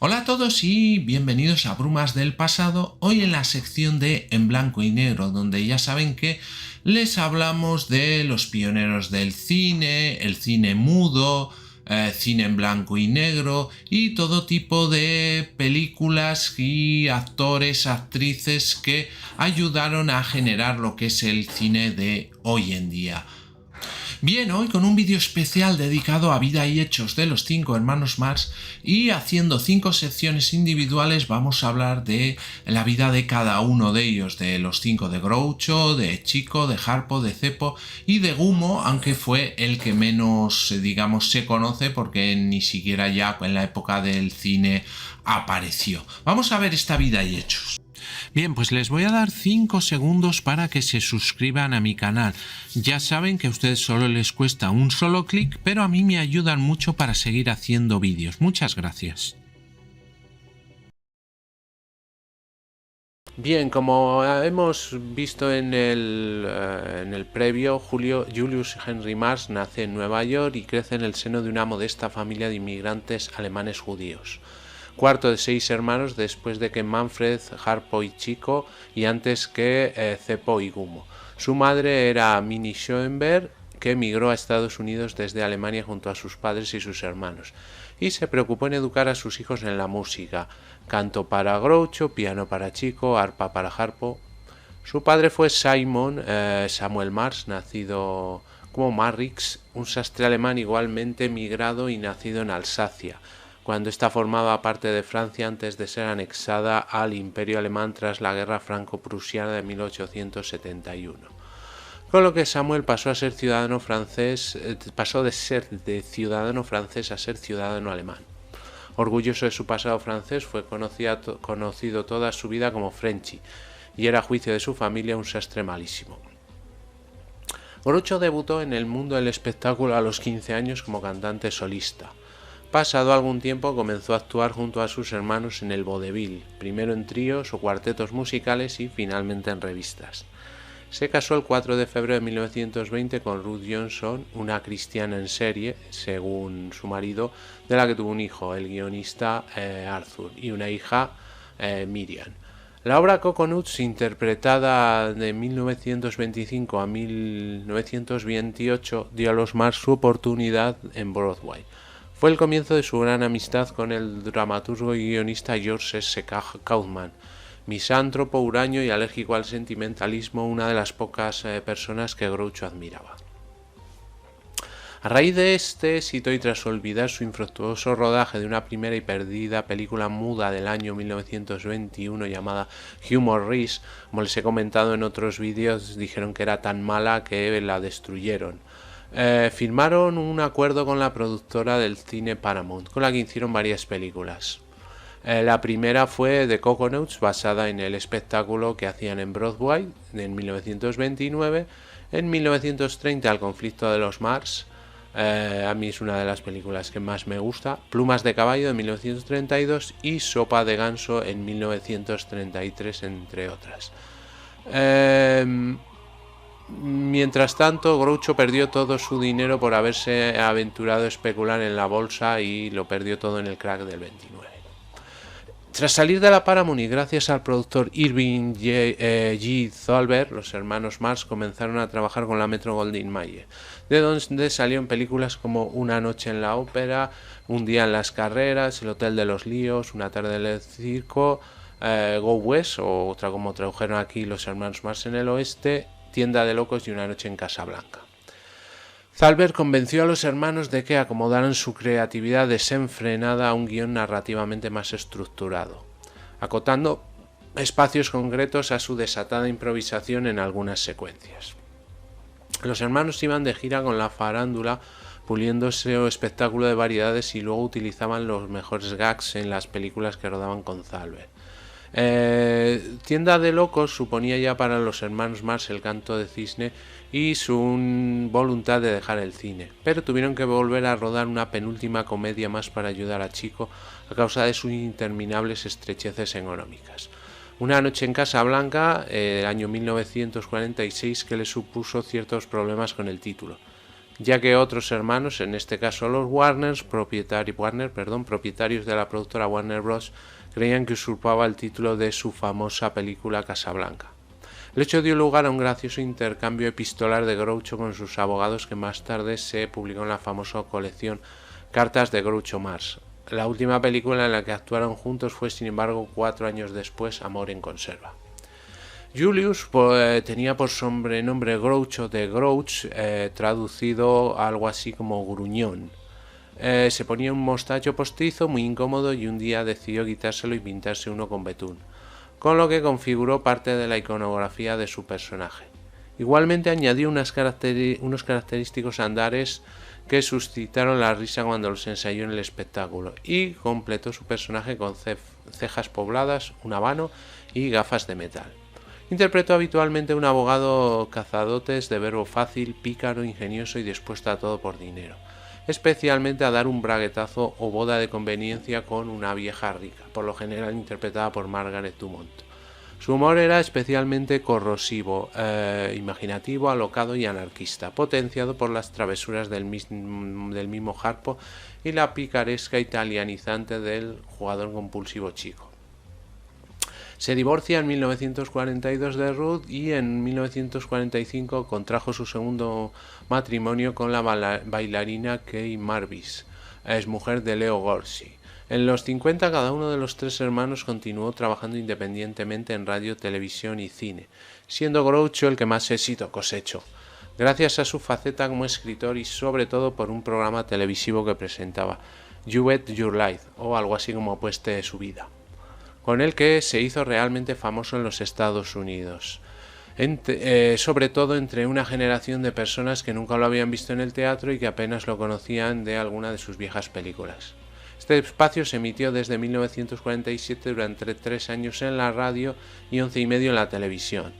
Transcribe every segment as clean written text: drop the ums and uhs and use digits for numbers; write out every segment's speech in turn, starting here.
Hola a todos y bienvenidos a Brumas del Pasado, hoy en la sección de En Blanco y Negro, donde ya saben que les hablamos de los pioneros del cine, el cine mudo, cine en blanco y negro y todo tipo de películas y actores, actrices que ayudaron a generar lo que es el cine de hoy en día. Bien, hoy con un vídeo especial dedicado a vida y hechos de los 5 hermanos Marx y haciendo 5 secciones individuales vamos a hablar de la vida de cada uno de ellos, de los 5 de Groucho, de Chico, de Harpo, de Cepo y de Gumo, aunque fue el que menos, digamos, se conoce porque ni siquiera ya en la época del cine apareció. Vamos a ver esta vida y hechos. Bien, pues les voy a dar 5 segundos para que se suscriban a mi canal. Ya saben que a ustedes solo les cuesta un solo clic, pero a mí me ayudan mucho para seguir haciendo vídeos. Muchas gracias. Bien, como hemos visto en el previo, Julius Henry Marx nace en Nueva York y crece en el seno de una modesta familia de inmigrantes alemanes judíos. Cuarto de 6 hermanos después de que Manfred, Harpo y Chico y antes que Cepo y Gumo. Su madre era Minnie Schoenberg, que emigró a Estados Unidos desde Alemania junto a sus padres y sus hermanos, y se preocupó en educar a sus hijos en la música, canto para Groucho, piano para Chico, arpa para Harpo. Su padre fue Samuel Marx, nacido como Marrix, un sastre alemán igualmente emigrado y nacido en Alsacia, cuando ésta formaba parte de Francia antes de ser anexada al Imperio Alemán tras la Guerra Franco-Prusiana de 1871. Con lo que Samuel pasó de ser ciudadano francés a ser ciudadano alemán. Orgulloso de su pasado francés, fue conocido toda su vida como Frenchy, y era a juicio de su familia un sastre malísimo. Groucho debutó en el mundo del espectáculo a los 15 años como cantante solista. Pasado algún tiempo comenzó a actuar junto a sus hermanos en el vodevil, primero en tríos o cuartetos musicales y finalmente en revistas. Se casó el 4 de febrero de 1920 con Ruth Johnson, una cristiana en serie, según su marido, de la que tuvo un hijo, el guionista Arthur, y una hija, Miriam. La obra Coconuts, interpretada de 1925 a 1928, dio a los Marx su oportunidad en Broadway. Fue el comienzo de su gran amistad con el dramaturgo y guionista George S. Kaufman, misántropo, huraño y alérgico al sentimentalismo, una de las pocas personas que Groucho admiraba. A raíz de este éxito y tras olvidar su infructuoso rodaje de una primera y perdida película muda del año 1921 llamada Humor Race, como les he comentado en otros vídeos, dijeron que era tan mala que la destruyeron. Firmaron un acuerdo con la productora del cine Paramount, con la que hicieron varias películas. La primera fue The Coconuts, basada en el espectáculo que hacían en Broadway en 1929. En 1930, El conflicto de los Marx, a mí es una de las películas que más me gusta. Plumas de caballo de 1932 y Sopa de ganso en 1933, entre otras. Mientras tanto, Groucho perdió todo su dinero por haberse aventurado a especular en la bolsa y lo perdió todo en el crack del 29. Tras salir de la Paramount y gracias al productor Irving G. Thalberg, los hermanos Marx comenzaron a trabajar con la Metro-Goldwyn-Mayer, de donde salieron películas como Una noche en la ópera, Un día en las carreras, El hotel de los líos, Una tarde en el circo, Go West, o otra como tradujeron aquí los hermanos Marx en el oeste, Tienda de locos y Una noche en Casablanca. Thalberg convenció a los hermanos de que acomodaran su creatividad desenfrenada a un guión narrativamente más estructurado, acotando espacios concretos a su desatada improvisación en algunas secuencias. Los hermanos iban de gira con la farándula, puliendo ese espectáculo de variedades, y luego utilizaban los mejores gags en las películas que rodaban con Thalberg. Tienda de locos suponía ya para los hermanos Marx el canto de cisne y su voluntad de dejar el cine, pero tuvieron que volver a rodar una penúltima comedia más para ayudar a Chico a causa de sus interminables estrecheces económicas. Una noche en Casablanca, año 1946, que le supuso ciertos problemas con el título. ya que otros hermanos, en este caso los propietarios de la productora Warner Bros., creían que usurpaba el título de su famosa película Casablanca. El hecho dio lugar a un gracioso intercambio epistolar de Groucho con sus abogados que más tarde se publicó en la famosa colección Cartas de Groucho Marx. La última película en la que actuaron juntos fue, sin embargo, 4 años después, Amor en conserva. Julius tenía por sobrenombre Groucho de Grouch, traducido algo así como gruñón. Se ponía un mostacho postizo muy incómodo y un día decidió quitárselo y pintarse uno con betún, con lo que configuró parte de la iconografía de su personaje. Igualmente añadió unos característicos andares que suscitaron la risa cuando los ensayó en el espectáculo, y completó su personaje con cejas pobladas, un habano y gafas de metal. Interpretó habitualmente a un abogado cazadotes de verbo fácil, pícaro, ingenioso y dispuesto a todo por dinero, especialmente a dar un braguetazo o boda de conveniencia con una vieja rica, por lo general interpretada por Margaret Dumont. Su humor era especialmente corrosivo, imaginativo, alocado y anarquista, potenciado por las travesuras del mismo Harpo y la picaresca italianizante del jugador compulsivo chico. Se divorcia en 1942 de Ruth y en 1945 contrajo su segundo matrimonio con la bailarina Kay Marvis, exmujer de Leo Gorsi. En los 50 cada uno de los 3 hermanos continuó trabajando independientemente en radio, televisión y cine, siendo Groucho el que más éxito cosechó, gracias a su faceta como escritor y sobre todo por un programa televisivo que presentaba, You Bet Your Life, o algo así como Apueste su vida, con el que se hizo realmente famoso en los Estados Unidos, sobre todo entre una generación de personas que nunca lo habían visto en el teatro y que apenas lo conocían de alguna de sus viejas películas. Este espacio se emitió desde 1947 durante 3 años en la radio y 11 y medio en la televisión.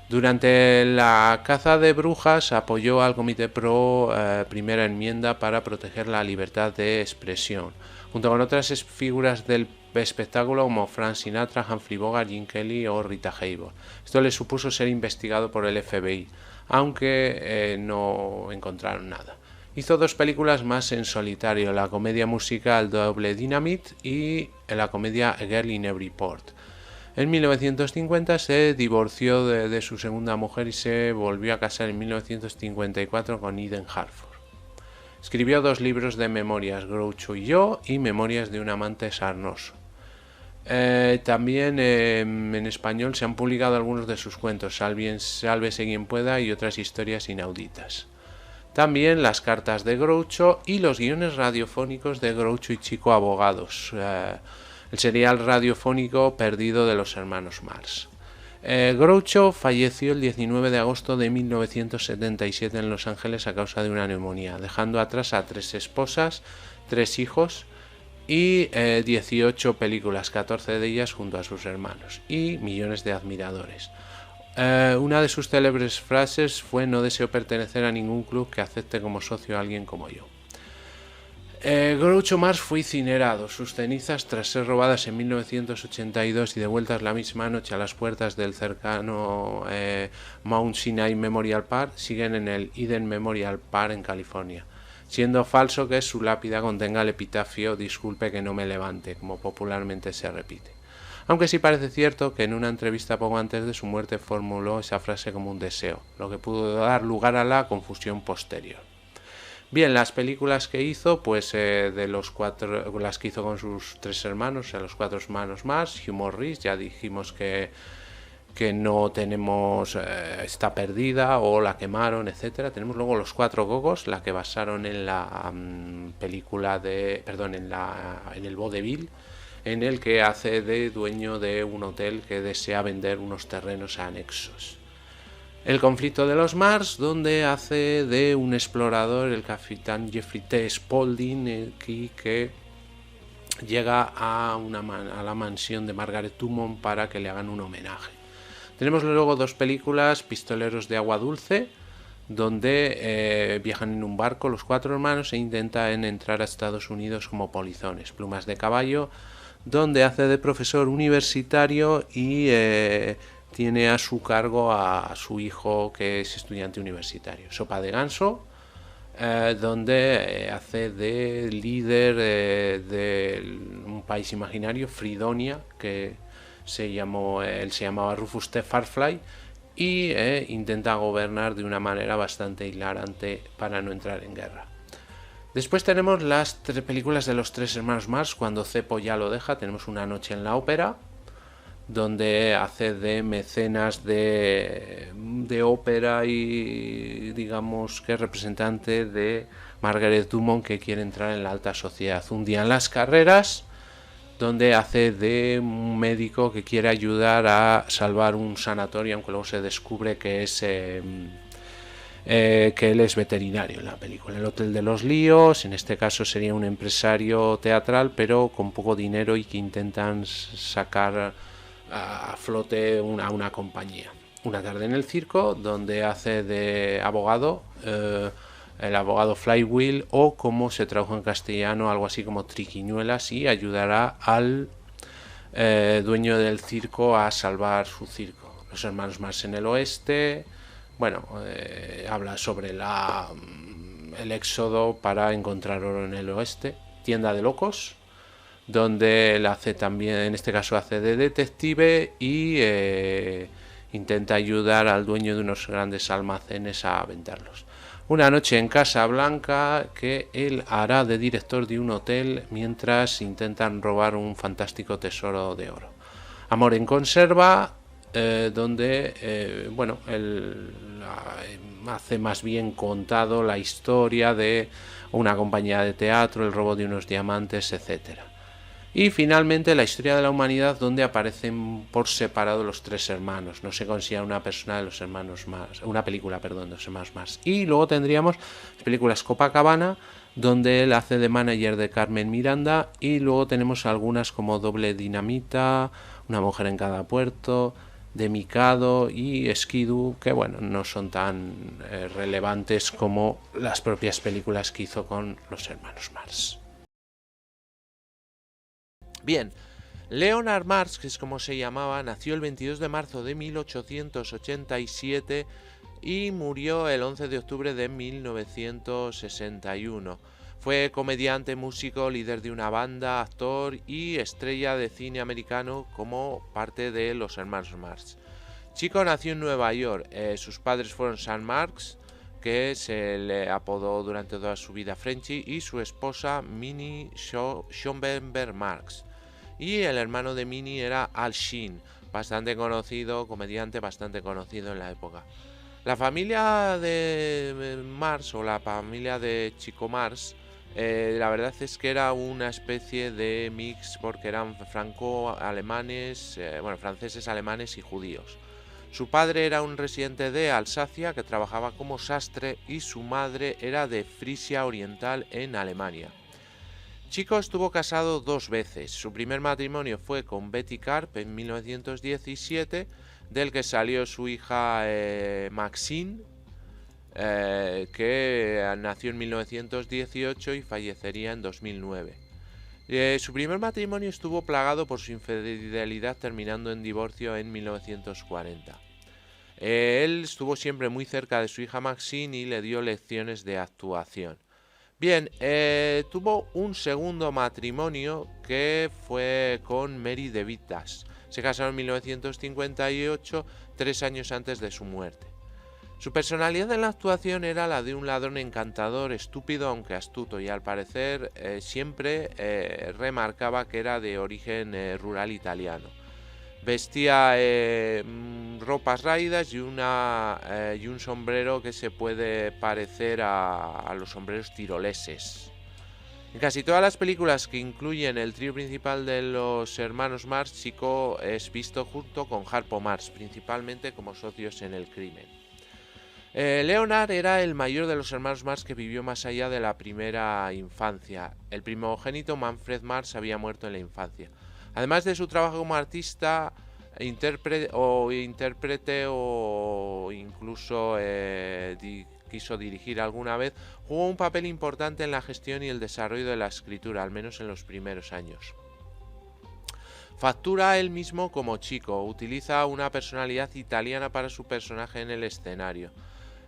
Durante la caza de brujas apoyó al Comité Pro Primera Enmienda para proteger la libertad de expresión, junto con otras figuras del espectáculo como Frank Sinatra, Humphrey Bogart, Gene Kelly o Rita Hayworth. Esto le supuso ser investigado por el FBI, aunque no encontraron nada. Hizo 2 películas más en solitario, la comedia musical Double Dynamite y la comedia A Girl in Every Port. En 1950 se divorció de su segunda mujer y se volvió a casar en 1954 con Eden Hartford. Escribió 2 libros de memorias, Groucho y yo, y Memorias de un amante sarnoso. También en español se han publicado algunos de sus cuentos, Sálvese quien pueda y otras historias inauditas. También las cartas de Groucho y los guiones radiofónicos de Groucho y Chico Abogados, el serial radiofónico perdido de los hermanos Marx. Groucho falleció el 19 de agosto de 1977 en Los Ángeles a causa de una neumonía, dejando atrás a 3 esposas, 3 hijos y 18 películas, 14 de ellas junto a sus hermanos, y millones de admiradores. Una de sus célebres frases fue: no deseo pertenecer a ningún club que acepte como socio a alguien como yo. Groucho Marx fue incinerado. Sus cenizas, tras ser robadas en 1982 y devueltas la misma noche a las puertas del cercano Mount Sinai Memorial Park, siguen en el Eden Memorial Park en California, siendo falso que su lápida contenga el epitafio "disculpe que no me levante", como popularmente se repite. Aunque sí parece cierto que en una entrevista poco antes de su muerte formuló esa frase como un deseo, lo que pudo dar lugar a la confusión posterior. Bien, las películas que hizo, pues de los 4, las que hizo con sus 3 hermanos, o sea, los 4 hermanos más, Hugh Morris, ya dijimos que no tenemos, está perdida o la quemaron, etcétera. Tenemos luego Los 4 Gogos, la que basaron en la película en el vodevil, en el que hace de dueño de un hotel que desea vender unos terrenos anexos. El conflicto de los Marx, donde hace de un explorador, el capitán Jeffrey T. Spaulding, que llega a la mansión de Margaret Dumont para que le hagan un homenaje. Tenemos luego 2 películas, Pistoleros de agua dulce, donde viajan en un barco los 4 hermanos e intentan entrar a Estados Unidos como polizones. Plumas de caballo, donde hace de profesor universitario y tiene a su cargo a su hijo, que es estudiante universitario. Sopa de ganso, donde hace de líder de un país imaginario, Fridonia, que él se llamaba Rufus T. Farfly, y intenta gobernar de una manera bastante hilarante para no entrar en guerra. Después tenemos las tres películas de los tres hermanos Marx, cuando Cepo ya lo deja. Tenemos Una noche en la ópera, donde hace de mecenas de ópera y digamos que representante de Margaret Dumont, que quiere entrar en la alta sociedad. Un día en las carreras, donde hace de un médico que quiere ayudar a salvar un sanatorio, aunque luego se descubre que es que él es veterinario en la película. El Hotel de los Líos, en este caso sería un empresario teatral, pero con poco dinero, y que intentan sacar a flote una compañía. Una tarde en el circo, donde hace de abogado, el abogado Flywheel, o como se tradujo en castellano, algo así como Triquiñuelas, y ayudará al dueño del circo a salvar su circo. Los hermanos Marx en el oeste. Bueno, habla sobre el éxodo para encontrar oro en el oeste. Tienda de locos, donde él hace también, en este caso hace de detective, y intenta ayudar al dueño de unos grandes almacenes a venderlos. Una noche en Casablanca, que él hará de director de un hotel mientras intentan robar un fantástico tesoro de oro. Amor en conserva, donde bueno, él hace más bien contado la historia de una compañía de teatro, el robo de unos diamantes, etcétera. Y finalmente La historia de la humanidad, donde aparecen por separado los tres hermanos. No se considera una persona de los hermanos Marx, una película, perdón, de los hermanos Marx. Y luego tendríamos las películas Copacabana, donde él hace de manager de Carmen Miranda, y luego tenemos algunas como Doble Dinamita, Una mujer en cada puerto, de Mikado y Skidoo, que bueno, no son tan relevantes como las propias películas que hizo con los hermanos Marx. Bien, Leonard Marx, que es como se llamaba, nació el 22 de marzo de 1887 y murió el 11 de octubre de 1961. Fue comediante, músico, líder de una banda, actor y estrella de cine americano como parte de los hermanos Marx. Chico nació en Nueva York. Sus padres fueron Sam Marx, que se le apodó durante toda su vida Frenchy, y su esposa Minnie Schomberg Marx. Y el hermano de Minnie era Al Sheen, bastante conocido, comediante bastante conocido en la época. La familia de Marx, o la familia de Chico Marx, la verdad es que era una especie de mix, porque eran franceses, alemanes y judíos. Su padre era un residente de Alsacia que trabajaba como sastre, y su madre era de Frisia Oriental en Alemania. Chico estuvo casado 2 veces. Su primer matrimonio fue con Betty Karp en 1917, del que salió su hija Maxine, que nació en 1918 y fallecería en 2009. Su primer matrimonio estuvo plagado por su infidelidad, terminando en divorcio en 1940. Él estuvo siempre muy cerca de su hija Maxine y le dio lecciones de actuación. Bien, tuvo un segundo matrimonio que fue con Mary de Vitas. Se casaron en 1958, 3 años antes de su muerte. Su personalidad en la actuación era la de un ladrón encantador, estúpido aunque astuto, y al parecer siempre remarcaba que era de origen rural italiano. Vestía ropas raídas y un sombrero que se puede parecer a los sombreros tiroleses. En casi todas las películas que incluyen el trío principal de los hermanos Marx, Chico es visto junto con Harpo Marx, principalmente como socios en el crimen. Leonard era el mayor de los hermanos Marx que vivió más allá de la primera infancia. El primogénito, Manfred Marx, había muerto en la infancia. Además de su trabajo como artista, intérprete o incluso quiso dirigir alguna vez, jugó un papel importante en la gestión y el desarrollo de la escritura, al menos en los primeros años. Factura él mismo como Chico, utiliza una personalidad italiana para su personaje en el escenario.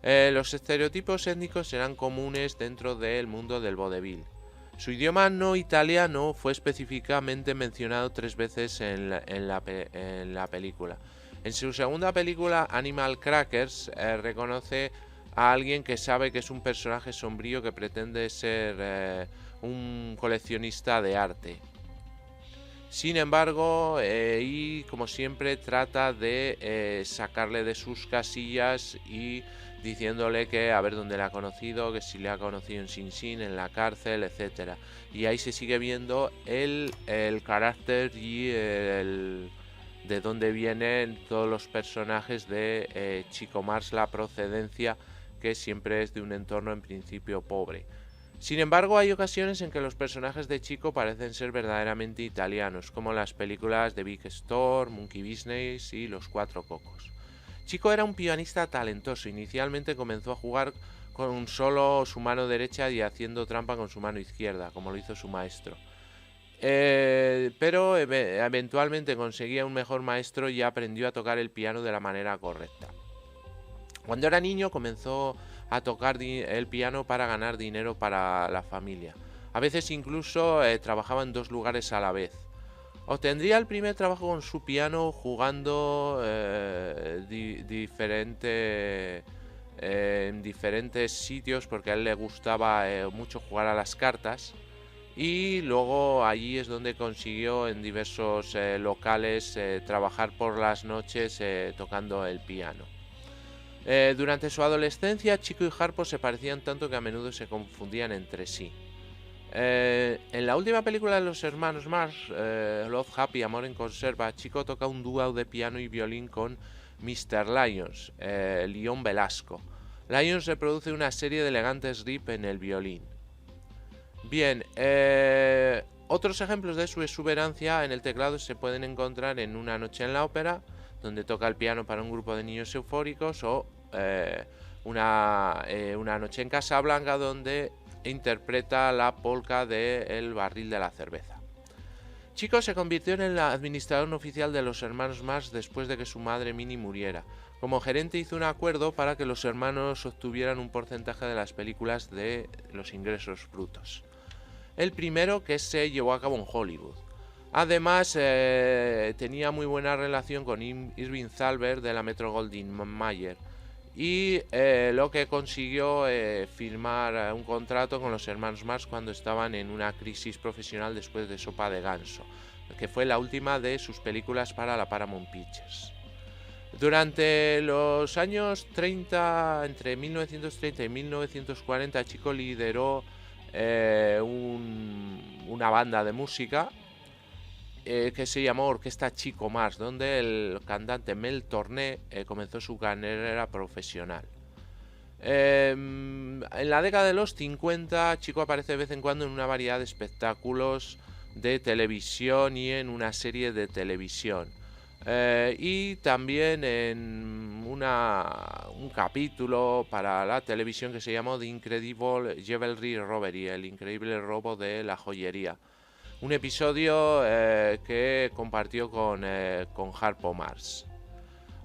Los estereotipos étnicos eran comunes dentro del mundo del vodevil. Su idioma no italiano fue específicamente mencionado 3 veces en la película. En su segunda película, Animal Crackers, reconoce a alguien que sabe que es un personaje sombrío que pretende ser un coleccionista de arte. Sin embargo, y como siempre trata de sacarle de sus casillas y diciéndole que a ver dónde le ha conocido, que si le ha conocido en Sing Sing, en la cárcel, etcétera. Y ahí se sigue viendo el carácter y de dónde vienen todos los personajes de Chico Mars, la procedencia, que siempre es de un entorno en principio pobre. Sin embargo, hay ocasiones en que los personajes de Chico parecen ser verdaderamente italianos, como las películas de Big Store, Monkey Business y Los Cuatro Cocos. Chico era un pianista talentoso. Inicialmente comenzó a jugar con solo su mano derecha y haciendo trampa con su mano izquierda, como lo hizo su maestro. Pero eventualmente conseguía un mejor maestro y aprendió a tocar el piano de la manera correcta. Cuando era niño comenzó a tocar el piano para ganar dinero para la familia. A veces incluso trabajaba en 2 lugares a la vez. Obtendría el primer trabajo con su piano jugando en diferentes sitios, porque a él le gustaba mucho jugar a las cartas. Y luego allí es donde consiguió en diversos locales trabajar por las noches tocando el piano. Durante su adolescencia, Chico y Harpo se parecían tanto que a menudo se confundían entre sí. En la última película de los hermanos Mars, Love Happy, Amor en Conserva, Chico toca un dúo de piano y violín con Mr. Lyons, León Velasco. Lyons reproduce una serie de elegantes riffs en el violín. Bien, otros ejemplos de su exuberancia en el teclado se pueden encontrar en Una noche en la ópera, donde toca el piano para un grupo de niños eufóricos, o una noche en Casablanca, donde interpreta la polca de El barril de la cerveza. Chico se convirtió en el administrador oficial de los hermanos Mars después de que su madre Minnie muriera. Como gerente hizo un acuerdo para que los hermanos obtuvieran un porcentaje de las películas de los ingresos brutos. El primero que se llevó a cabo en Hollywood. Además, tenía muy buena relación con Irving Thalberg de la Metro-Goldwyn-Mayer, y lo que consiguió firmar un contrato con los hermanos Mars cuando estaban en una crisis profesional después de Sopa de Ganso, que fue la última de sus películas para la Paramount Pictures. Durante los años 30, entre 1930 y 1940, Chico lideró una banda de música que se llamó Orquesta Chico Mars, donde el cantante Mel Torné comenzó su carrera profesional. En la década de los 50, Chico aparece de vez en cuando en una variedad de espectáculos de televisión y en una serie de televisión. Y también en un capítulo para la televisión que se llamó The Incredible Jewelry Robbery, el increíble robo de la joyería. Un episodio que compartió con Harpo Mars.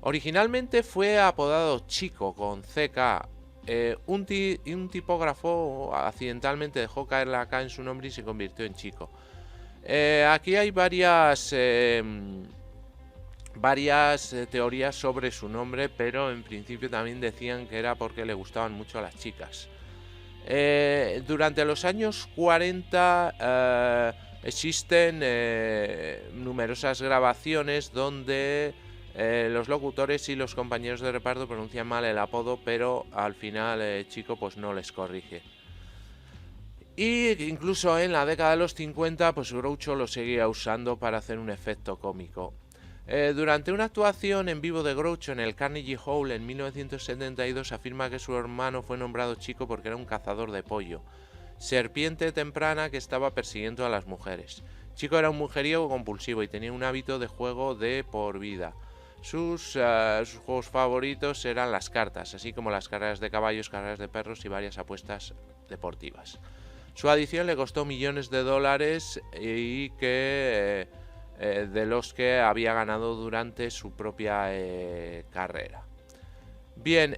Originalmente fue apodado Chico con CK. Un tipógrafo accidentalmente dejó caer la K en su nombre y se convirtió en Chico. Aquí hay varias teorías sobre su nombre, pero en principio también decían que era porque le gustaban mucho a las chicas. Durante los años 40 existen numerosas grabaciones donde los locutores y los compañeros de reparto pronuncian mal el apodo, pero al final Chico pues no les corrige. Y incluso en la década de los 50 pues Groucho lo seguía usando para hacer un efecto cómico. Durante una actuación en vivo de Groucho en el Carnegie Hall en 1972 afirma que su hermano fue nombrado Chico porque era un cazador de pollo, serpiente temprana que estaba persiguiendo a las mujeres. Chico era un mujeriego compulsivo y tenía un hábito de juego de por vida. Sus juegos favoritos eran las cartas, así como las carreras de caballos, carreras de perros y varias apuestas deportivas. Su adicción le costó millones de dólares y que de los que había ganado durante su propia carrera. Bien,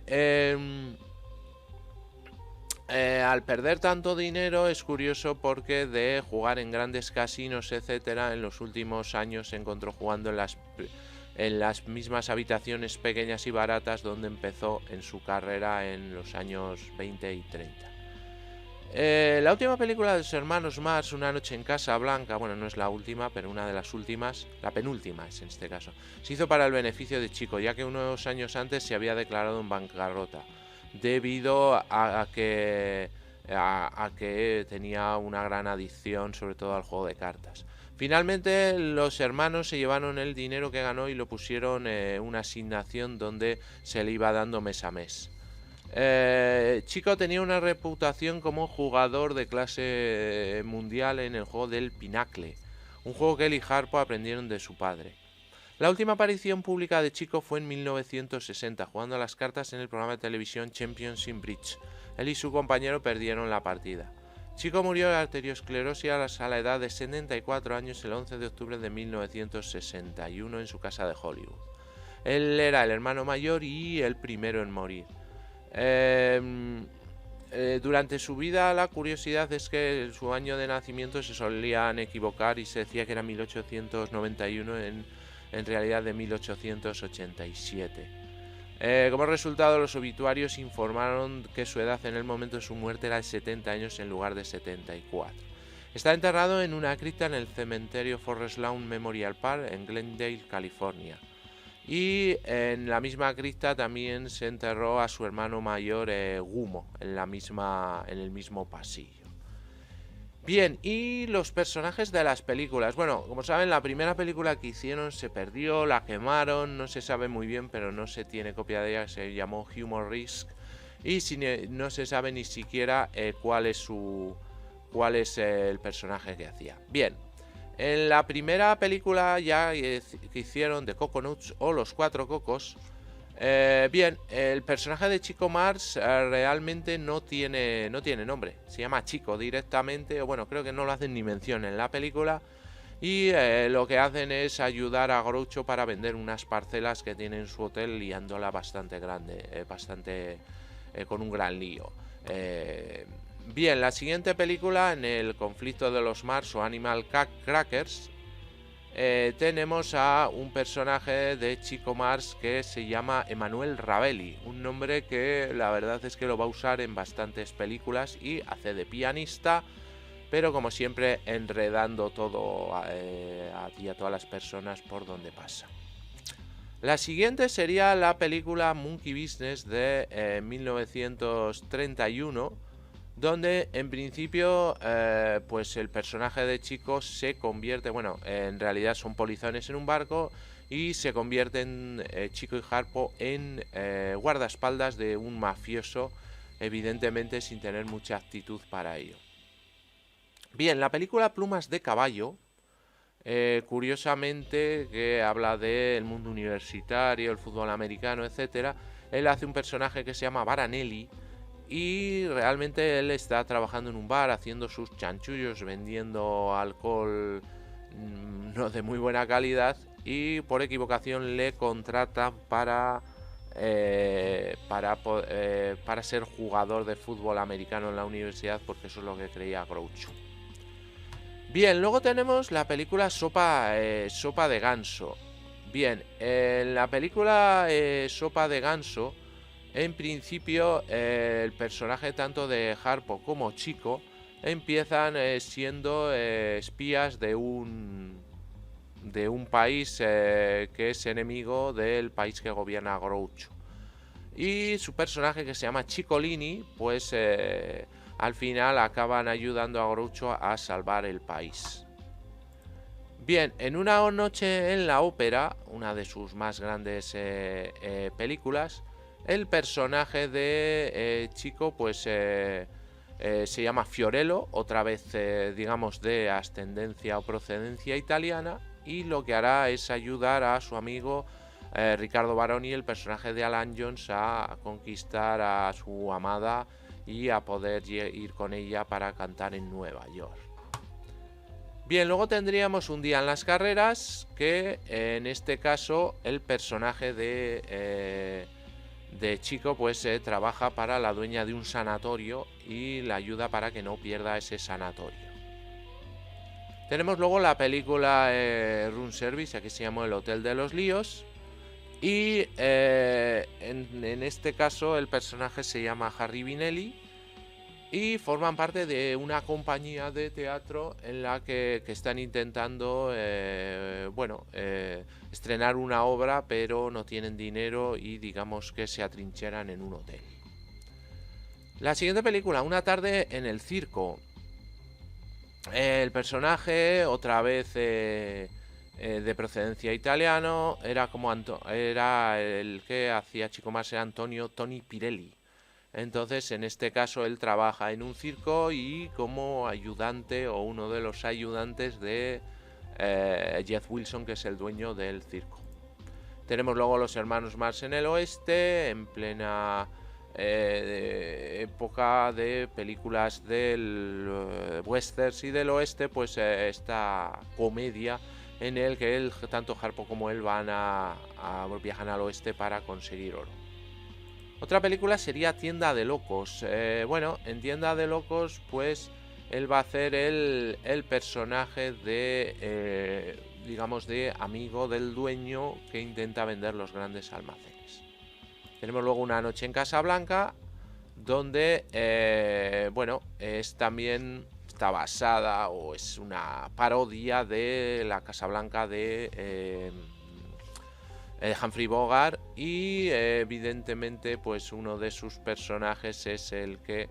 al perder tanto dinero es curioso porque de jugar en grandes casinos, etcétera, en los últimos años se encontró jugando en las mismas habitaciones pequeñas y baratas donde empezó en su carrera en los años 20 y 30. La última película de los hermanos Marx, Una noche en Casa Blanca, bueno, no es la última, pero una de las últimas, la penúltima es en este caso, se hizo para el beneficio de Chico, ya que unos años antes se había declarado en bancarrota, debido a que tenía una gran adicción, sobre todo al juego de cartas. Finalmente los hermanos se llevaron el dinero que ganó y lo pusieron en una asignación donde se le iba dando mes a mes. Chico tenía una reputación como jugador de clase mundial en el juego del Pinacle, un juego que él y Harpo aprendieron de su padre. La última aparición pública de Chico fue en 1960, jugando a las cartas en el programa de televisión Champions in Bridge. Él y su compañero perdieron la partida. Chico murió de arteriosclerosis a la edad de 74 años el 11 de octubre de 1961 en su casa de Hollywood. Él era el hermano mayor y el primero en morir. Durante su vida la curiosidad es que su año de nacimiento se solían equivocar y se decía que era 1891, en realidad de 1887. Como resultado, los obituarios informaron que su edad en el momento de su muerte era de 70 años en lugar de 74. Está enterrado en una cripta en el cementerio Forest Lawn Memorial Park en Glendale, California. Y en la misma cripta también se enterró a su hermano mayor Gumo, en el mismo pasillo. Bien, y los personajes de las películas. Bueno, como saben, la primera película que hicieron se perdió, la quemaron, no se sabe muy bien, pero no se tiene copia de ella, se llamó Humor Risk. Y no se sabe ni siquiera cuál es el personaje que hacía. Bien. En la primera película ya que hicieron de Coconuts o Los Cuatro Cocos, bien, el personaje de Chico Marx realmente no tiene nombre, se llama Chico directamente, o bueno, creo que no lo hacen ni mención en la película, y lo que hacen es ayudar a Groucho para vender unas parcelas que tiene en su hotel, liándola bastante grande, con un gran lío. Bien, la siguiente película, en el conflicto de los Mars o Animal Crackers, tenemos a un personaje de Chico Marx que se llama Emanuel Ravelli, un nombre que la verdad es que lo va a usar en bastantes películas y hace de pianista, pero como siempre enredando todo y a todas las personas por donde pasa. La siguiente sería la película Monkey Business de 1931, donde en principio pues el personaje de Chico se convierte, bueno, en realidad son polizones en un barco y se convierten Chico y Harpo en guardaespaldas de un mafioso, evidentemente sin tener mucha actitud para ello. Bien, la película Plumas de Caballo, curiosamente, que habla del mundo universitario, el fútbol americano, etcétera, él hace un personaje que se llama Baranelli. Y realmente él está trabajando en un bar haciendo sus chanchullos, vendiendo alcohol no de muy buena calidad, y por equivocación le contratan para ser jugador de fútbol americano en la universidad, porque eso es lo que creía Groucho. Bien, luego tenemos la película Sopa de Ganso. Bien, en la película Sopa de Ganso, en principio, el personaje tanto de Harpo como Chico empiezan siendo espías de un país que es enemigo del país que gobierna Groucho. Y su personaje, que se llama Chicolini, pues al final acaban ayudando a Groucho a salvar el país. Bien, en Una noche en la ópera, una de sus más grandes películas, el personaje de Chico pues se llama Fiorello, otra vez digamos de ascendencia o procedencia italiana, y lo que hará es ayudar a su amigo Ricardo Baroni, el personaje de Alan Jones, a conquistar a su amada y a poder ir con ella para cantar en Nueva York. Bien, luego tendríamos Un día en las carreras, que en este caso el personaje de de chico pues trabaja para la dueña de un sanatorio y la ayuda para que no pierda ese sanatorio. Tenemos luego la película Room Service, aquí se llama El Hotel de los Líos. Y en este caso el personaje se llama Harry Binelli y forman parte de una compañía de teatro en la que están intentando estrenar una obra, pero no tienen dinero y digamos que se atrincheran en un hotel. La siguiente película, Una tarde en el circo. El personaje, otra vez de procedencia italiano, era el que hacía Chico Más, era Antonio Toni Pirelli. Entonces, en este caso, él trabaja en un circo y como ayudante o uno de los ayudantes de Jeff Wilson, que es el dueño del circo. Tenemos luego los hermanos Marx en el oeste, en plena época de películas del westerns y del oeste, pues esta comedia en el que tanto Harpo como él viajan al oeste para conseguir oro. Otra película sería Tienda de Locos. En Tienda de Locos, pues él va a hacer el personaje de, digamos, de amigo del dueño que intenta vender los grandes almacenes. Tenemos luego Una noche en Casablanca, donde, es también está basada o es una parodia de la Casablanca de Humphrey Bogart y evidentemente pues uno de sus personajes es el que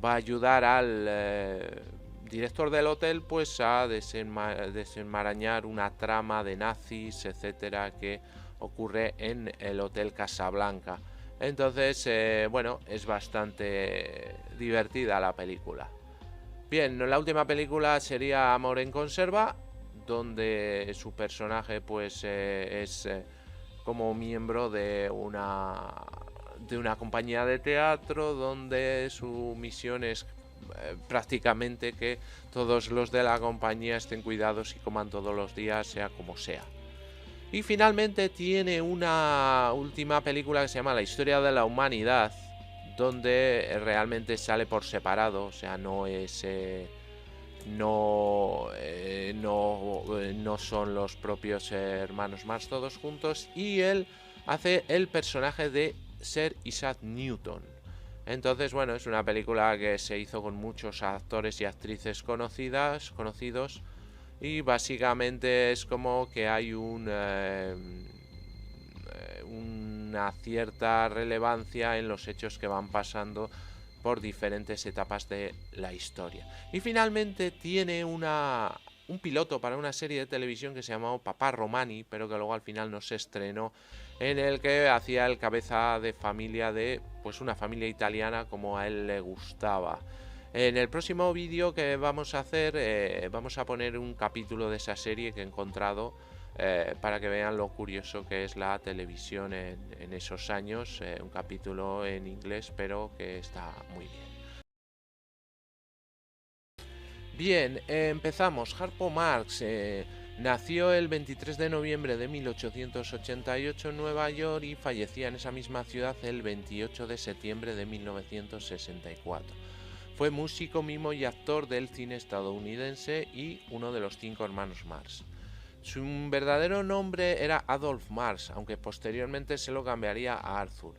va a ayudar al director del hotel pues a desenmarañar una trama de nazis, etcétera, que ocurre en el Hotel Casablanca. Entonces, es bastante divertida la película. Bien, la última película sería Amor en conserva, donde su personaje pues es como miembro de una compañía de teatro, donde su misión es prácticamente que todos los de la compañía estén cuidados y coman todos los días, sea como sea. Y finalmente tiene una última película que se llama La historia de la humanidad, donde realmente sale por separado, o sea, no es no son los propios hermanos Marx todos juntos, y él hace el personaje de Sir Isaac Newton. Entonces, es una película que se hizo con muchos actores y actrices conocidos, y básicamente es como que hay una cierta relevancia en los hechos que van pasando por diferentes etapas de la historia. Y finalmente tiene un piloto para una serie de televisión que se llamó Papá Romani, pero que luego al final no se estrenó, en el que hacía el cabeza de familia de pues una familia italiana como a él le gustaba. En el próximo vídeo que vamos a hacer, vamos a poner un capítulo de esa serie que he encontrado para que vean lo curioso que es la televisión en esos años. Un capítulo en inglés, pero que está muy bien. Bien, empezamos. Harpo Marx nació el 23 de noviembre de 1888 en Nueva York y fallecía en esa misma ciudad el 28 de septiembre de 1964. Fue músico, mimo y actor del cine estadounidense y uno de los 5 hermanos Marx. Su verdadero nombre era Adolf Marx, aunque posteriormente se lo cambiaría a Arthur,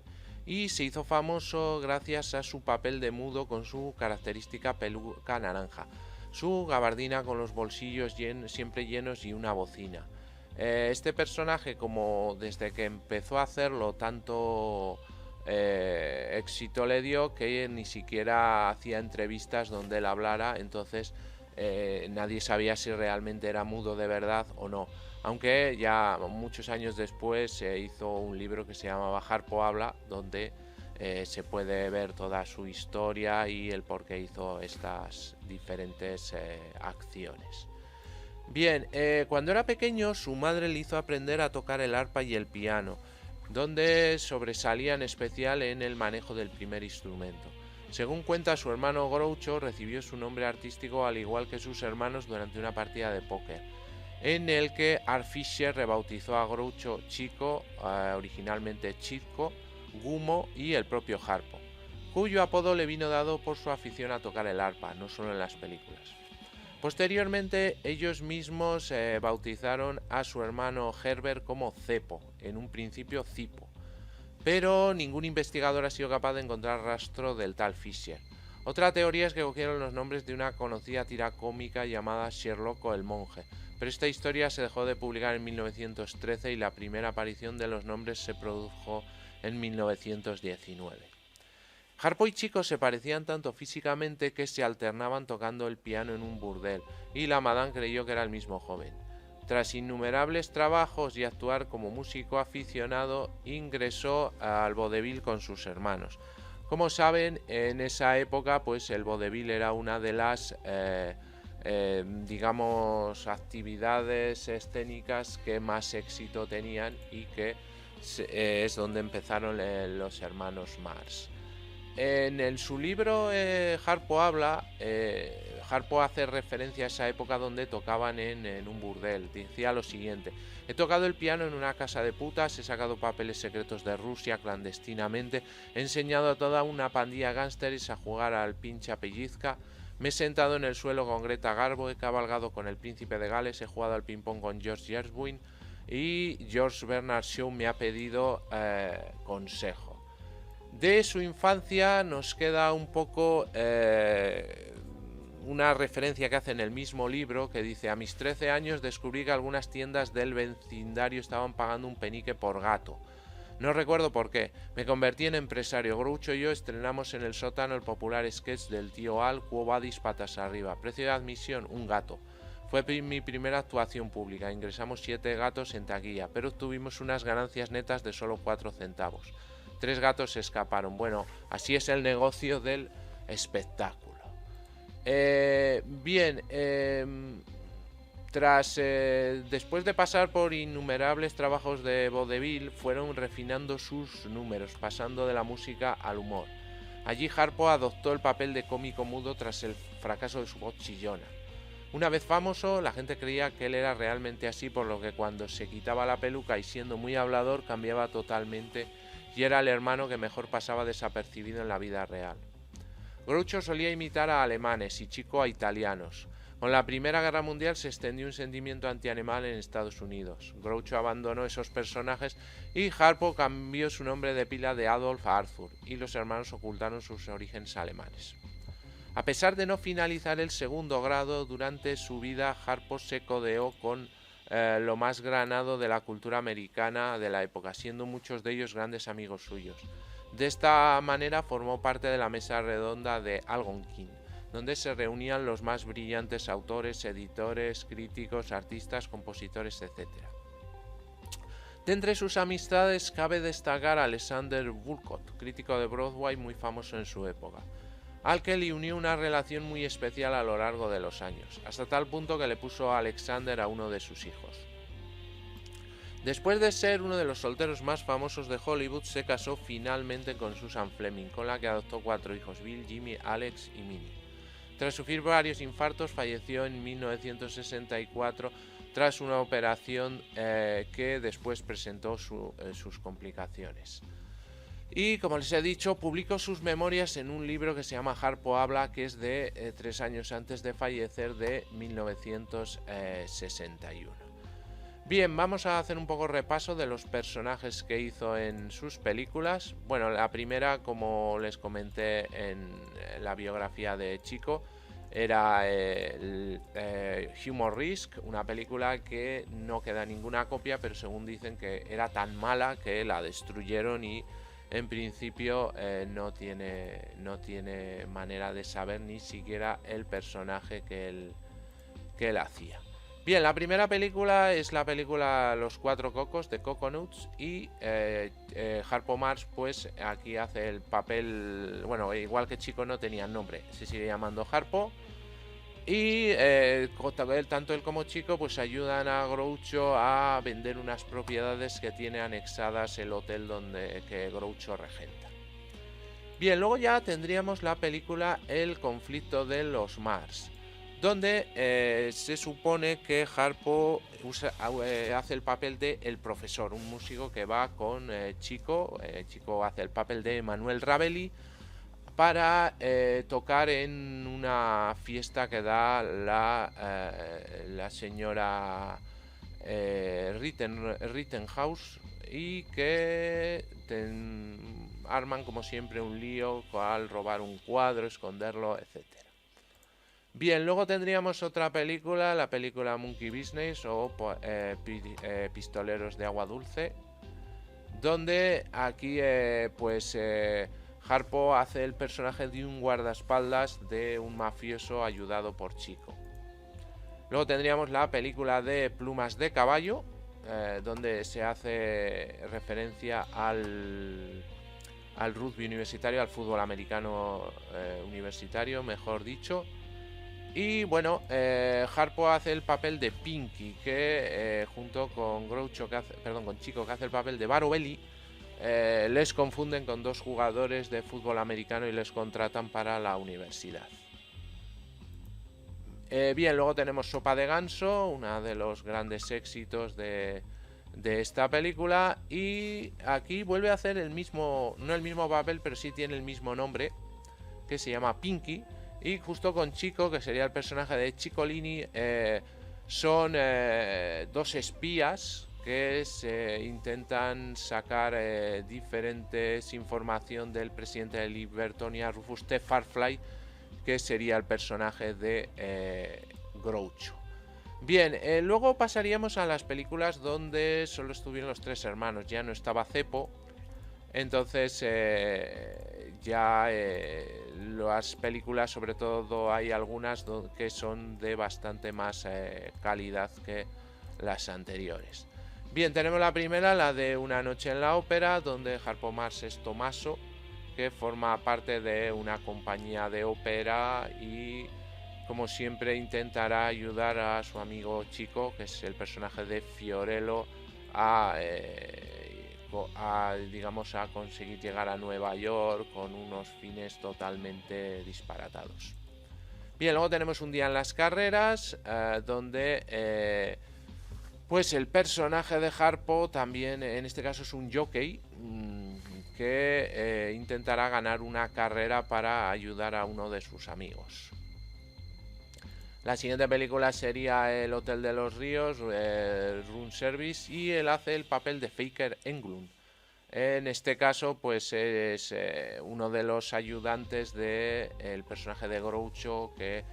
y se hizo famoso gracias a su papel de mudo con su característica peluca naranja, su gabardina con los bolsillos siempre llenos y una bocina. Este personaje, como desde que empezó a hacerlo tanto éxito le dio, que ni siquiera hacía entrevistas donde él hablara, entonces nadie sabía si realmente era mudo de verdad o no, aunque ya muchos años después se hizo un libro que se llamaba Harpo Habla, donde se puede ver toda su historia y el por qué hizo estas diferentes acciones. Bien, cuando era pequeño su madre le hizo aprender a tocar el arpa y el piano, donde sobresalía en especial en el manejo del primer instrumento. Según cuenta su hermano Groucho, recibió su nombre artístico al igual que sus hermanos durante una partida de póker, en el que Art Fisher rebautizó a Groucho Chico, originalmente Chico, Gumo y el propio Harpo, cuyo apodo le vino dado por su afición a tocar el arpa, no solo en las películas. Posteriormente, ellos mismos bautizaron a su hermano Herbert como Cepo, en un principio Cipo, pero ningún investigador ha sido capaz de encontrar rastro del tal Fisher. Otra teoría es que cogieron los nombres de una conocida tira cómica llamada Sherlock o el monje, pero esta historia se dejó de publicar en 1913 y la primera aparición de los nombres se produjo en 1919. Harpo y Chico se parecían tanto físicamente que se alternaban tocando el piano en un burdel, y la madame creyó que era el mismo joven. Tras innumerables trabajos y actuar como músico aficionado, ingresó al vodevil con sus hermanos. Como saben, en esa época, pues el vodevil era una de las, digamos, actividades escénicas que más éxito tenían y que es donde empezaron los hermanos Marx. En su libro Harpo habla, Harpo hace referencia a esa época donde tocaban en un burdel. Decía lo siguiente: he tocado el piano en una casa de putas, he sacado papeles secretos de Rusia clandestinamente, he enseñado a toda una pandilla gángsteres a jugar al pincha pellizca, me he sentado en el suelo con Greta Garbo, he cabalgado con el príncipe de Gales, he jugado al ping pong con George Gershwin y George Bernard Shaw me ha pedido consejo. De su infancia nos queda un poco una referencia que hace en el mismo libro, que dice: a mis 13 años descubrí que algunas tiendas del vecindario estaban pagando un penique por gato. No recuerdo por qué. Me convertí en empresario. Groucho y yo estrenamos en el sótano el popular sketch del tío Al, Quo Vadis patas arriba. Precio de admisión, un gato. Fue mi primera actuación pública. Ingresamos 7 gatos en taquilla, pero obtuvimos unas ganancias netas de solo 4 centavos. 3 gatos se escaparon. Bueno, así es el negocio del espectáculo. Después de pasar por innumerables trabajos de vodevil, fueron refinando sus números, pasando de la música al humor. Allí Harpo adoptó el papel de cómico mudo tras el fracaso de su voz chillona. Una vez famoso, la gente creía que él era realmente así, por lo que cuando se quitaba la peluca y siendo muy hablador cambiaba totalmente, y era el hermano que mejor pasaba desapercibido en la vida real. Groucho solía imitar a alemanes y Chico a italianos. Con la Primera Guerra Mundial se extendió un sentimiento anti-alemán en Estados Unidos. Groucho abandonó esos personajes y Harpo cambió su nombre de pila de Adolf a Arthur, y los hermanos ocultaron sus orígenes alemanes. A pesar de no finalizar el segundo grado, durante su vida Harpo se codeó con lo más granado de la cultura americana de la época, siendo muchos de ellos grandes amigos suyos. De esta manera formó parte de la mesa redonda de Algonquin, donde se reunían los más brillantes autores, editores, críticos, artistas, compositores, etc. De entre sus amistades cabe destacar a Alexander Woollcott, crítico de Broadway muy famoso en su época, al que le unió una relación muy especial a lo largo de los años, hasta tal punto que le puso a Alexander a uno de sus hijos. Después de ser uno de los solteros más famosos de Hollywood, se casó finalmente con Susan Fleming, con la que adoptó 4 hijos: Bill, Jimmy, Alex y Minnie. Tras sufrir varios infartos, falleció en 1964 tras una operación que después presentó sus complicaciones. Y como les he dicho, publicó sus memorias en un libro que se llama Harpo habla, que es de 3 años antes de fallecer, de 1961. Bien, vamos a hacer un poco repaso de los personajes que hizo en sus películas. Bueno, la primera, como les comenté en la biografía de Chico, era Humor Risk, una película que no queda ninguna copia, pero según dicen que era tan mala que la destruyeron y en principio no tiene manera de saber ni siquiera el personaje que él hacía. Bien, la primera película es la película Los Cuatro Cocos de Coconuts, y Harpo Marx pues aquí hace el papel, bueno, igual que Chico no tenía nombre, se sigue llamando Harpo, y tanto él como Chico pues ayudan a Groucho a vender unas propiedades que tiene anexadas el hotel que Groucho regenta. Bien, luego ya tendríamos la película El conflicto de los Mars. donde se supone que Harpo hace el papel de el profesor, un músico que va con Chico. Chico hace el papel de Manuel Ravelli para tocar en una fiesta que da la señora Rittenhouse, y que arman como siempre un lío al robar un cuadro, esconderlo, etcétera. Bien, luego tendríamos otra película, la película Monkey Business o Pistoleros de Agua Dulce, donde aquí Harpo hace el personaje de un guardaespaldas de un mafioso ayudado por Chico. Luego tendríamos la película de Plumas de Caballo, donde se hace referencia al rugby universitario, al fútbol americano universitario, mejor dicho. Y bueno, Harpo hace el papel de Pinky, que junto con con Chico, que hace el papel de Varo Belli, les confunden con dos jugadores de fútbol americano y les contratan para la universidad. Bien, luego tenemos Sopa de Ganso, uno de los grandes éxitos de esta película, y aquí vuelve a hacer el mismo, no el mismo papel, pero sí tiene el mismo nombre, que se llama Pinky. Y justo con Chico, que sería el personaje de Ciccolini, son dos espías que se intentan sacar diferentes información del presidente de Libertonia, Rufus T. Farfly, que sería el personaje de Groucho. Bien, luego pasaríamos a las películas donde solo estuvieron los tres hermanos, ya no estaba Cepo. Entonces las películas, sobre todo hay algunas que son de bastante más calidad que las anteriores. Bien, tenemos la primera, la de Una noche en la ópera, donde Harpo Marx es Tommaso, que forma parte de una compañía de ópera y como siempre intentará ayudar a su amigo Chico, que es el personaje de Fiorello, a conseguir llegar a Nueva York con unos fines totalmente disparatados. Bien, luego tenemos Un día en las carreras, donde pues el personaje de Harpo también, en este caso, es un jockey que intentará ganar una carrera para ayudar a uno de sus amigos. La siguiente película sería El Hotel de los Ríos, Room Service, y él hace el papel de Faker Englund. En este caso, pues es uno de los ayudantes del personaje de Groucho, que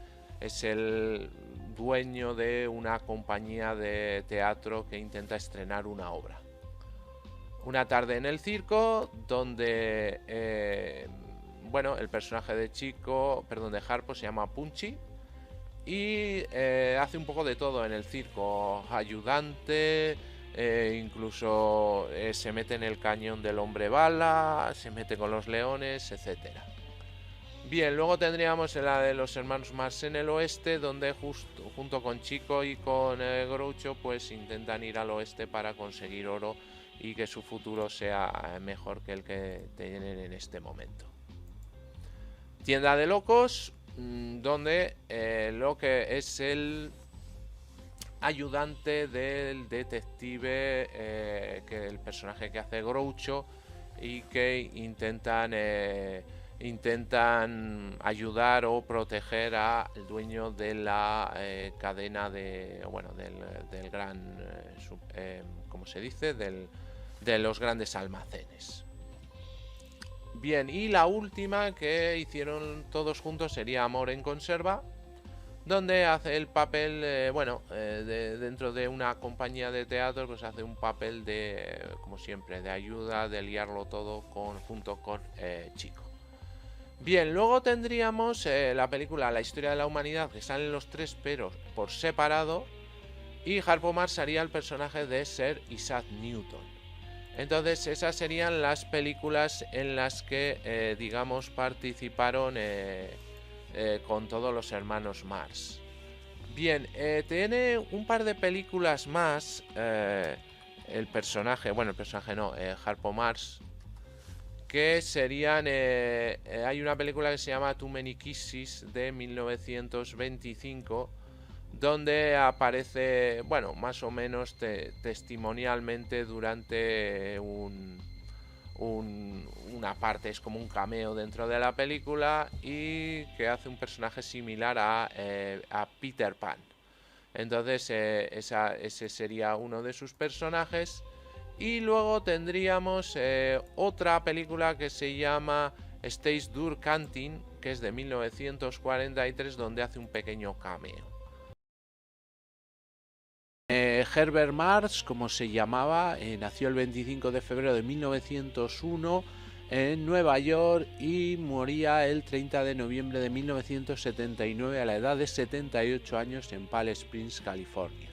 es el dueño de una compañía de teatro que intenta estrenar una obra. Una tarde en el circo, donde el personaje de Harpo se llama Punchy y hace un poco de todo en el circo, ayudante, incluso se mete en el cañón del hombre bala, se mete con los leones, etcétera. Bien, luego tendríamos la de los hermanos Marx en el oeste, donde junto con Chico y con Groucho pues intentan ir al oeste para conseguir oro y que su futuro sea mejor que el que tienen en este momento. Tienda de locos, donde lo que es el ayudante del detective, que el personaje que hace Groucho, y que intentan ayudar o proteger al dueño de la cadena del gran, ¿cómo se dice? De los grandes almacenes. Bien, y la última que hicieron todos juntos sería Amor en conserva, donde hace el papel, dentro de una compañía de teatro, pues hace un papel de, como siempre, de ayuda, de liarlo todo junto con Chico. Bien, luego tendríamos la película La historia de la humanidad, que salen los tres pero por separado, y Harpo Marx haría el personaje de Sir Isaac Newton. Entonces esas serían las películas en las que participaron con todos los hermanos Marx. Bien, tiene un par de películas más Harpo Marx, que serían... hay una película que se llama Too Many Kisses de 1925, donde aparece, bueno, más o menos testimonialmente durante una parte, es como un cameo dentro de la película, y que hace un personaje similar a Peter Pan. Entonces ese sería uno de sus personajes. Y luego tendríamos otra película que se llama Stace Dur Canting, que es de 1943, donde hace un pequeño cameo. Herbert Marsh, como se llamaba, nació el 25 de febrero de 1901 en Nueva York y moría el 30 de noviembre de 1979 a la edad de 78 años en Palm Springs, California.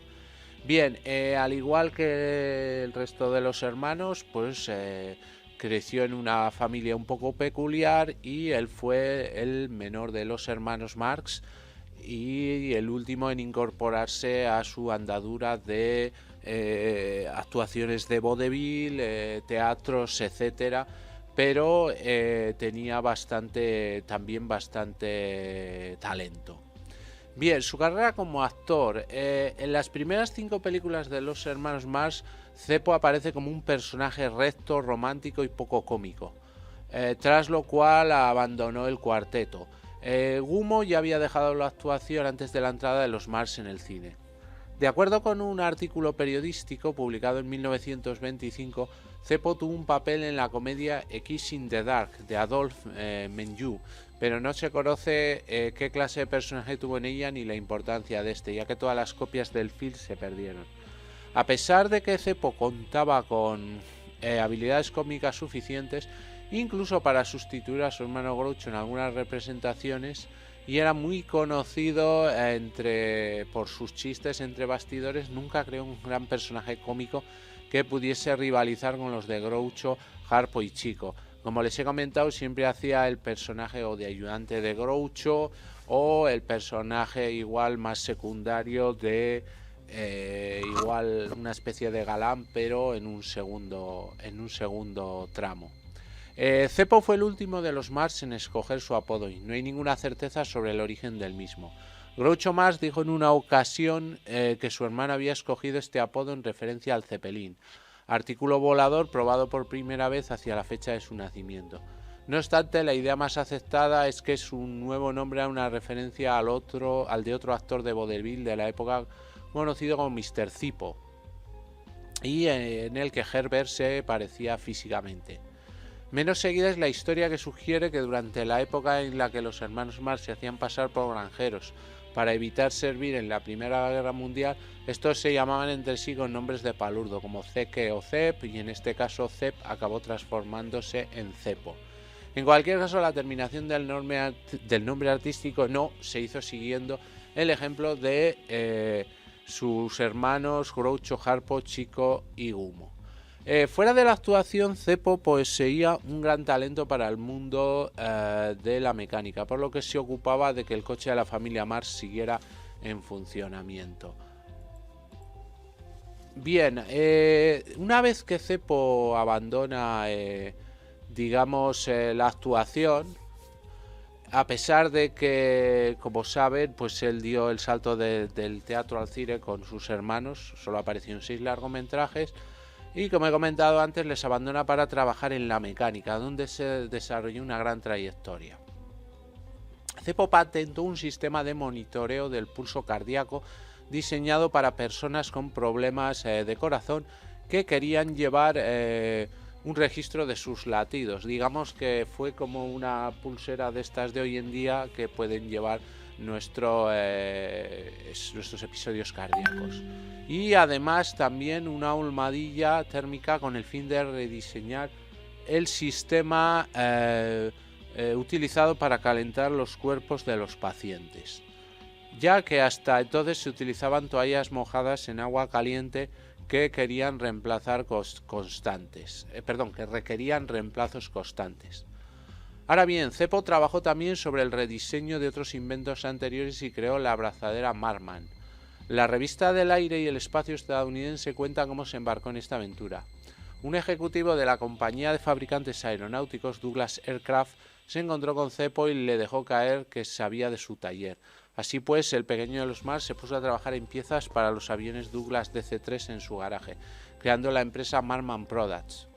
Bien, al igual que el resto de los hermanos, pues creció en una familia un poco peculiar, y él fue el menor de los hermanos Marx y el último en incorporarse a su andadura de actuaciones de vodevil, teatros, etcétera, pero tenía también bastante talento. Bien, su carrera como actor. En las primeras 5 películas de los hermanos Marx, Zeppo aparece como un personaje recto, romántico y poco cómico, tras lo cual abandonó el cuarteto. Gummo ya había dejado la actuación antes de la entrada de los Marx en el cine. De acuerdo con un artículo periodístico publicado en 1925, Zeppo tuvo un papel en la comedia A Kiss in the Dark de Adolphe Menjou, pero no se conoce qué clase de personaje tuvo en ella ni la importancia de este, ya que todas las copias del film se perdieron. A pesar de que Zeppo contaba con habilidades cómicas suficientes, incluso para sustituir a su hermano Groucho en algunas representaciones, y era muy conocido por sus chistes entre bastidores, nunca creó un gran personaje cómico que pudiese rivalizar con los de Groucho, Harpo y Chico. Como les he comentado, siempre hacía el personaje o de ayudante de Groucho, o el personaje igual más secundario de igual una especie de galán, pero en un segundo tramo. Zeppo fue el último de los Marx en escoger su apodo y no hay ninguna certeza sobre el origen del mismo. Groucho Marx dijo en una ocasión que su hermano había escogido este apodo en referencia al Zeppelin, artículo volador probado por primera vez hacia la fecha de su nacimiento. No obstante, la idea más aceptada es que su nuevo nombre era una referencia al de otro actor de vodevil de la época conocido como Mr. Zippo, y en el que Herbert se parecía físicamente. Menos seguida es la historia que sugiere que durante la época en la que los hermanos Marx se hacían pasar por granjeros para evitar servir en la Primera Guerra Mundial, estos se llamaban entre sí con nombres de palurdo como Zeke o Zep, y en este caso Zep acabó transformándose en Zeppo. En cualquier caso, la terminación del nombre artístico no se hizo siguiendo el ejemplo de sus hermanos Groucho, Harpo, Chico y Gummo. Fuera de la actuación, Zeppo poseía un gran talento para el mundo de la mecánica, por lo que se ocupaba de que el coche de la familia Marx siguiera en funcionamiento. Bien, una vez que Zeppo abandona, la actuación, a pesar de que, como saben, pues él dio el salto del teatro al cine con sus hermanos, solo apareció en 6 largometrajes, y como he comentado antes, les abandona para trabajar en la mecánica, donde se desarrolló una gran trayectoria. Zeppo patentó un sistema de monitoreo del pulso cardíaco diseñado para personas con problemas de corazón que querían llevar un registro de sus latidos. Digamos que fue como una pulsera de estas de hoy en día que pueden llevar nuestros episodios cardíacos, y además también una almohadilla térmica con el fin de rediseñar el sistema utilizado para calentar los cuerpos de los pacientes, ya que hasta entonces se utilizaban toallas mojadas en agua caliente que requerían reemplazos constantes. Ahora bien, Zeppo trabajó también sobre el rediseño de otros inventos anteriores y creó la abrazadera Markman. La revista del aire y el espacio estadounidense cuenta cómo se embarcó en esta aventura. Un ejecutivo de la compañía de fabricantes aeronáuticos Douglas Aircraft se encontró con Zeppo y le dejó caer que sabía de su taller. Así pues, el pequeño de los Mars se puso a trabajar en piezas para los aviones Douglas DC-3 en su garaje, creando la empresa Marman Products.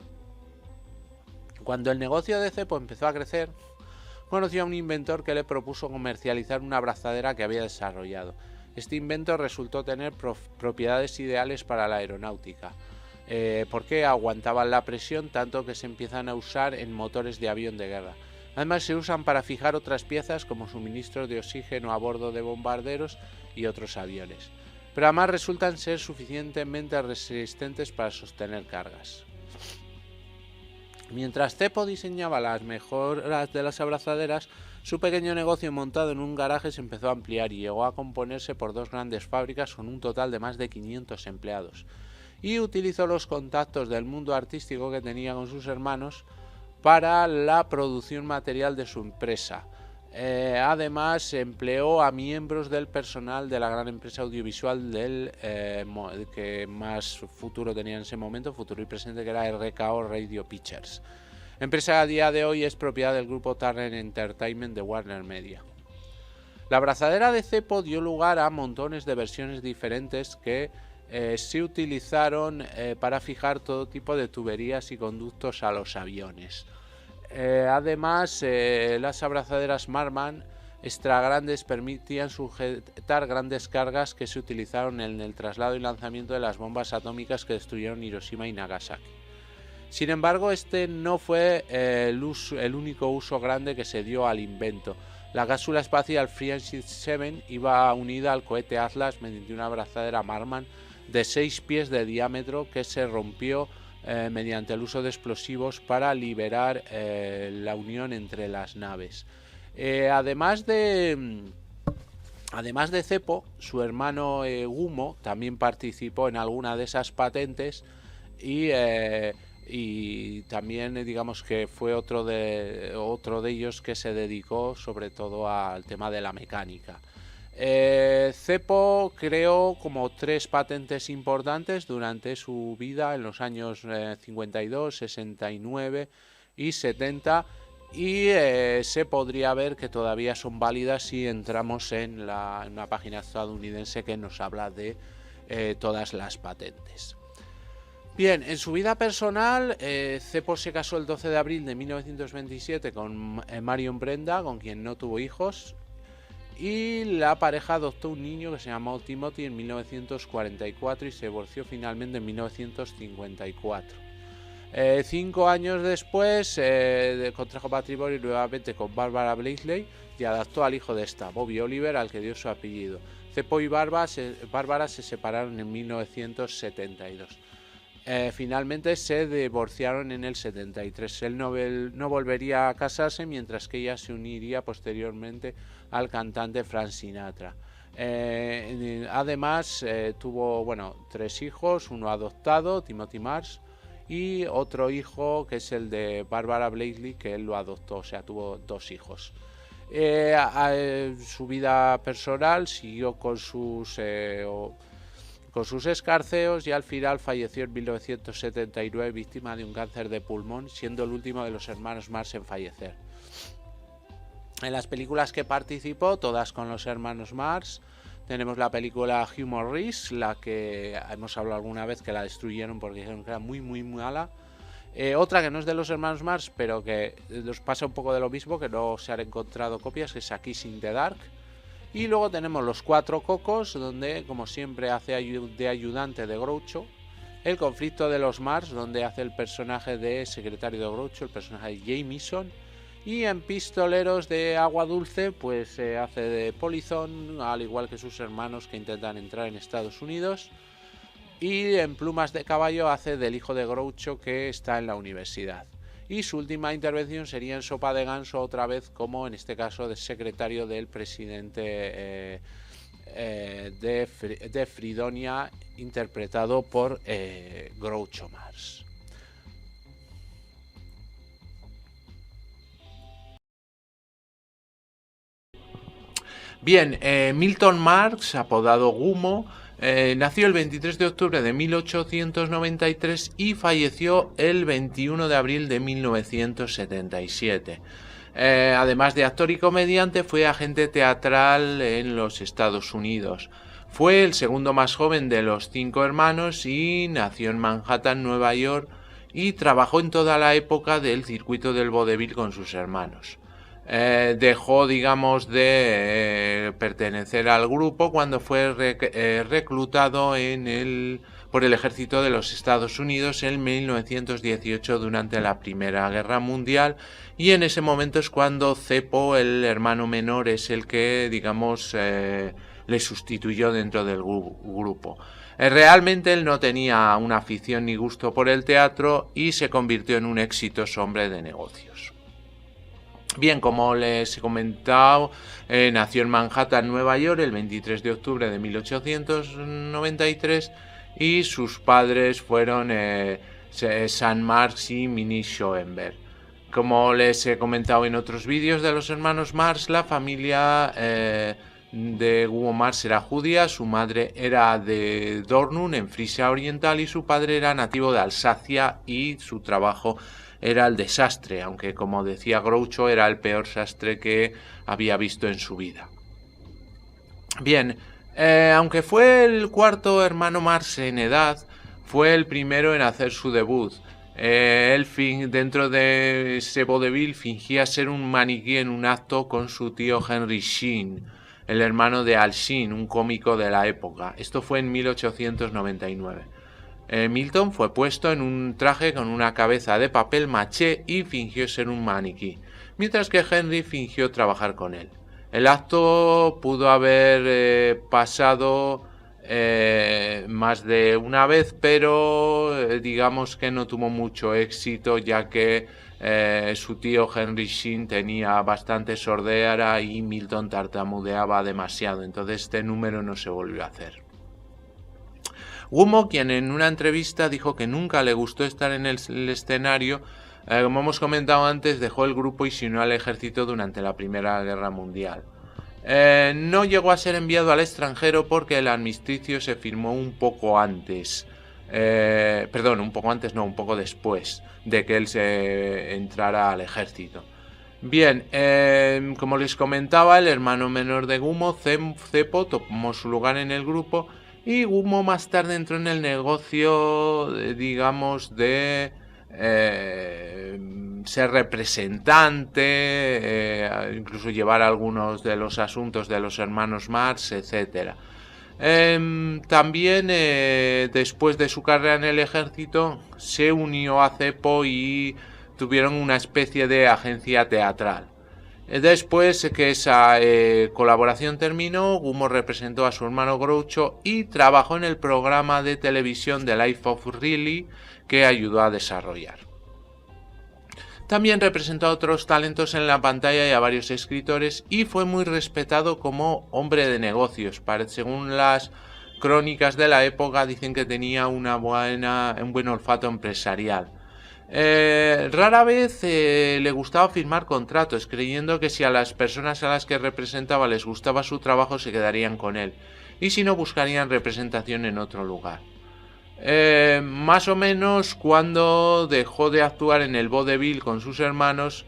Cuando el negocio de Zeppo empezó a crecer, conoció a un inventor que le propuso comercializar una abrazadera que había desarrollado. Este invento resultó tener propiedades ideales para la aeronáutica, porque aguantaban la presión tanto que se empiezan a usar en motores de avión de guerra. Además se usan para fijar otras piezas como suministros de oxígeno a bordo de bombarderos y otros aviones, pero además resultan ser suficientemente resistentes para sostener cargas. Mientras Zeppo diseñaba las mejoras de las abrazaderas, su pequeño negocio montado en un garaje se empezó a ampliar y llegó a componerse por 2 grandes fábricas con un total de más de 500 empleados. Y utilizó los contactos del mundo artístico que tenía con sus hermanos para la producción material de su empresa. Además, empleó a miembros del personal de la gran empresa audiovisual que más futuro tenía en ese momento, futuro y presente, que era RKO Radio Pictures. Empresa a día de hoy es propiedad del grupo Turner Entertainment de Warner Media. La abrazadera de Zeppo dio lugar a montones de versiones diferentes que se utilizaron para fijar todo tipo de tuberías y conductos a los aviones. Además, las abrazaderas Marman extra grandes permitían sujetar grandes cargas que se utilizaron en el traslado y lanzamiento de las bombas atómicas que destruyeron Hiroshima y Nagasaki. Sin embargo, este no fue el único uso grande que se dio al invento. La cápsula espacial Friendship 7 iba unida al cohete Atlas mediante una abrazadera Marman de 6 pies de diámetro que se rompió mediante el uso de explosivos para liberar la unión entre las naves. Además de Zeppo, su hermano Gumo también participó en alguna de esas patentes y también digamos que fue otro de ellos que se dedicó sobre todo al tema de la mecánica. Zeppo creó como 3 patentes importantes durante su vida en los años 52, 69 y 70 y se podría ver que todavía son válidas si entramos en una página estadounidense que nos habla de todas las patentes. Bien, en su vida personal, Zeppo se casó el 12 de abril de 1927 con Marion Brenda, con quien no tuvo hijos. Y la pareja adoptó un niño que se llamó Timothy en 1944 y se divorció finalmente en 1954. 5 años después contrajo matrimonio nuevamente con Barbara Blakely y adoptó al hijo de esta, Bobby Oliver, al que dio su apellido. Zeppo y Barbara se separaron en 1972. Finalmente se divorciaron en el 73. Él no volvería a casarse, mientras que ella se uniría posteriormente al cantante Frank Sinatra. Además tuvo 3 hijos, uno adoptado, Timothy Mars, y otro hijo que es el de Barbara Blakely, que él lo adoptó, o sea, tuvo 2 hijos. Su vida personal siguió con sus escarceos y al final falleció en 1979 víctima de un cáncer de pulmón, siendo el último de los hermanos Mars en fallecer. En las películas que participó, todas con los hermanos Mars, tenemos la película Humor Race, la que hemos hablado alguna vez que la destruyeron porque dijeron que era muy mala. Otra que no es de los hermanos Mars, pero que nos pasa un poco de lo mismo, que no se han encontrado copias, que es A Kiss in the Dark. Y luego tenemos Los 4 Cocos, donde como siempre hace de ayudante de Groucho. El conflicto de los Mars, donde hace el personaje de secretario de Groucho, el personaje de Jameson. Y en Pistoleros de Agua Dulce, pues hace de polizón, al igual que sus hermanos que intentan entrar en Estados Unidos. Y en Plumas de Caballo hace del hijo de Groucho que está en la universidad. Y su última intervención sería en Sopa de Ganso, otra vez como en este caso de secretario del presidente de Fridonia, interpretado por Groucho Marx. Bien, Milton Marx, apodado Gumo, Nació el 23 de octubre de 1893 y falleció el 21 de abril de 1977. Además de actor y comediante, fue agente teatral en los Estados Unidos. Fue el segundo más joven de los 5 hermanos y nació en Manhattan, Nueva York, y trabajó en toda la época del circuito del vodevil con sus hermanos. Dejó, digamos, de pertenecer al grupo cuando fue reclutado por el ejército de los Estados Unidos en 1918 durante la Primera Guerra Mundial, y en ese momento es cuando Zeppo, el hermano menor, es el que, digamos, le sustituyó dentro del grupo. Realmente él no tenía una afición ni gusto por el teatro y se convirtió en un exitoso hombre de negocios. Bien, como les he comentado, nació en Manhattan, Nueva York, el 23 de octubre de 1893 y sus padres fueron Sam Marx y Minnie Schoenberg. Como les he comentado en otros vídeos de los hermanos Marx, la familia de Hugo Marx era judía, su madre era de Dornum, en Frisia Oriental, y su padre era nativo de Alsacia y su trabajo era el desastre, aunque, como decía Groucho, era el peor sastre que había visto en su vida. Bien, aunque fue el cuarto hermano Marx en edad, fue el primero en hacer su debut. Él, dentro de ese vodevil, fingía ser un maniquí en un acto con su tío Henry Sheen, el hermano de Al Sheen, un cómico de la época. Esto fue en 1899. Milton fue puesto en un traje con una cabeza de papel maché y fingió ser un maniquí, mientras que Henry fingió trabajar con él. El acto pudo haber pasado más de una vez, pero digamos que no tuvo mucho éxito, ya que su tío Henry Sheen tenía bastante sordera y Milton tartamudeaba demasiado, entonces este número no se volvió a hacer. Gummo, quien en una entrevista dijo que nunca le gustó estar en el escenario, como hemos comentado antes, dejó el grupo y se unió al ejército durante la Primera Guerra Mundial. No llegó a ser enviado al extranjero porque el armisticio se firmó un poco antes. Un poco después de que él se entrara al ejército. Bien, como les comentaba, el hermano menor de Gummo, Zeppo, tomó su lugar en el grupo, y Gummo más tarde entró en el negocio, digamos, de ser representante, incluso llevar algunos de los asuntos de los hermanos Marx, etc. También, después de su carrera en el ejército, se unió a Zeppo y tuvieron una especie de agencia teatral. Después que esa colaboración terminó, Gummo representó a su hermano Groucho y trabajó en el programa de televisión The Life of Riley, que ayudó a desarrollar. También representó a otros talentos en la pantalla y a varios escritores, y fue muy respetado como hombre de negocios. Según las crónicas de la época, dicen que tenía un buen olfato empresarial. Rara vez le gustaba firmar contratos, creyendo que si a las personas a las que representaba les gustaba su trabajo, se quedarían con él, y si no, buscarían representación en otro lugar. Más o menos cuando dejó de actuar en el vodevil con sus hermanos,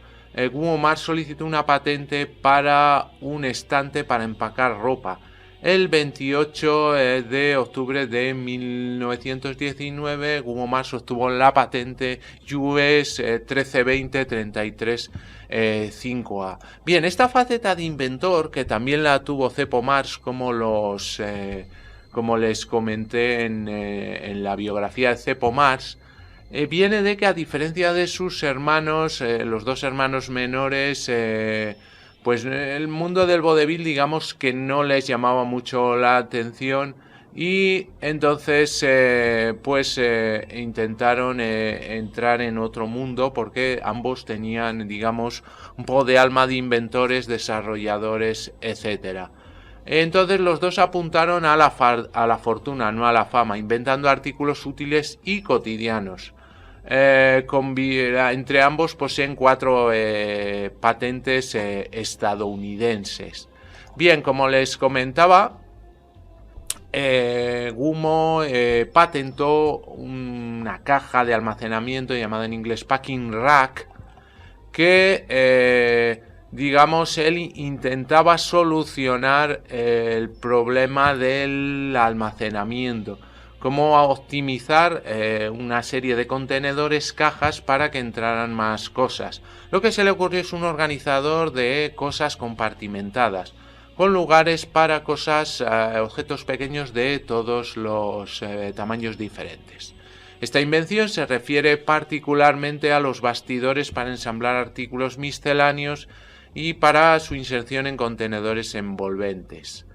Gummo Marx solicitó una patente para un estante para empacar ropa. El 28 de octubre de 1919, Gummo Marx obtuvo la patente US 1320-33-5A. Bien, esta faceta de inventor, que también la tuvo Zeppo Marx, como les comenté en la biografía de Zeppo Marx, viene de que, a diferencia de sus hermanos, los dos hermanos menores, pues el mundo del vodevil, digamos que no les llamaba mucho la atención, y entonces intentaron entrar en otro mundo, porque ambos tenían, digamos, un poco de alma de inventores, desarrolladores, etcétera. Entonces los dos apuntaron a la fortuna, no a la fama, inventando artículos útiles y cotidianos. Entre ambos poseen 4 patentes estadounidenses. Bien, como les comentaba, Gumo patentó una caja de almacenamiento llamada en inglés packing rack, que digamos él intentaba solucionar el problema del almacenamiento, cómo optimizar una serie de contenedores, cajas, para que entraran más cosas. Lo que se le ocurrió es un organizador de cosas compartimentadas, con lugares para cosas, objetos pequeños de todos los tamaños diferentes. Esta invención se refiere particularmente a los bastidores para ensamblar artículos misceláneos y para su inserción en contenedores envolventes.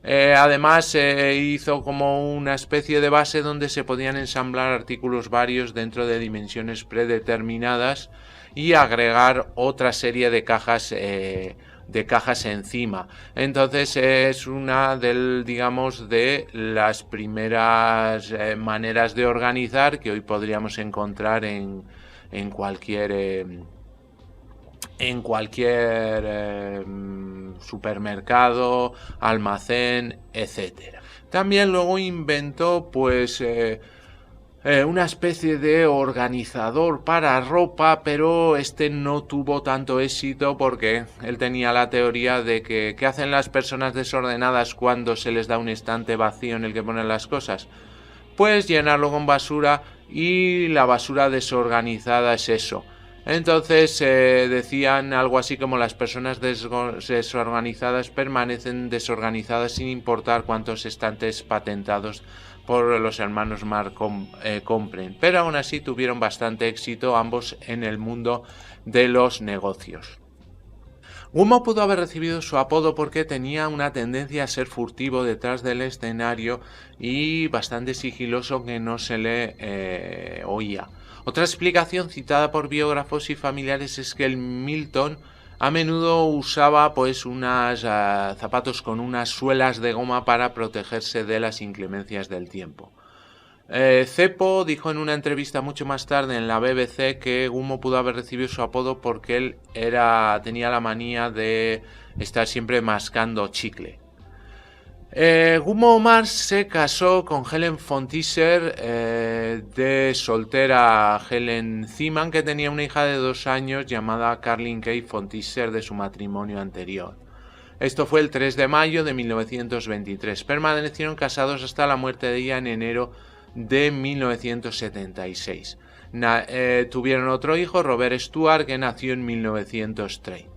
Además hizo como una especie de base donde se podían ensamblar artículos varios dentro de dimensiones predeterminadas y agregar otra serie de cajas encima. Entonces es una de las primeras maneras de organizar que hoy podríamos encontrar en cualquier supermercado, almacén, etcétera. También luego inventó una especie de organizador para ropa, pero este no tuvo tanto éxito porque él tenía la teoría de que ¿qué hacen las personas desordenadas cuando se les da un estante vacío en el que ponen las cosas? Pues llenarlo con basura, y la basura desorganizada es eso. Entonces decían algo así como las personas desorganizadas permanecen desorganizadas sin importar cuántos estantes patentados por los hermanos Marx compren, pero aún así tuvieron bastante éxito ambos en el mundo de los negocios. Gumo pudo haber recibido su apodo porque tenía una tendencia a ser furtivo detrás del escenario y bastante sigiloso, que no se le oía. Otra explicación citada por biógrafos y familiares es que el Milton a menudo usaba unos zapatos con unas suelas de goma para protegerse de las inclemencias del tiempo. Ceppo dijo en una entrevista mucho más tarde en la BBC que Gumo pudo haber recibido su apodo porque él tenía la manía de estar siempre mascando chicle. Gumo Marx se casó con Helen von Tisser, de soltera Helen Zeeman, que tenía una hija de 2 años llamada Carlin Kay von Tisser de su matrimonio anterior. Esto fue el 3 de mayo de 1923. Permanecieron casados hasta la muerte de ella en enero de 1976. Tuvieron otro hijo, Robert Stuart, que nació en 1930.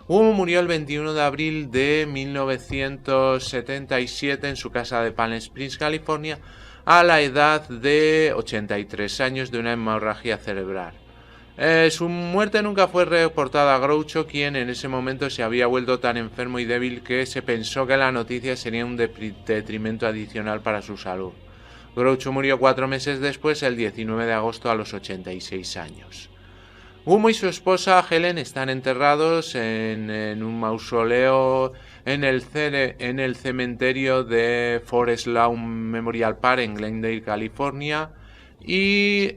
Gumo murió el 21 de abril de 1977 en su casa de Palm Springs, California, a la edad de 83 años de una hemorragia cerebral. Su muerte nunca fue reportada a Groucho, quien en ese momento se había vuelto tan enfermo y débil que se pensó que la noticia sería un detrimento adicional para su salud. Groucho murió 4 meses después, el 19 de agosto, a los 86 años. Gumo y su esposa Helen están enterrados en un mausoleo en el cementerio de Forest Lawn Memorial Park en Glendale, California. Y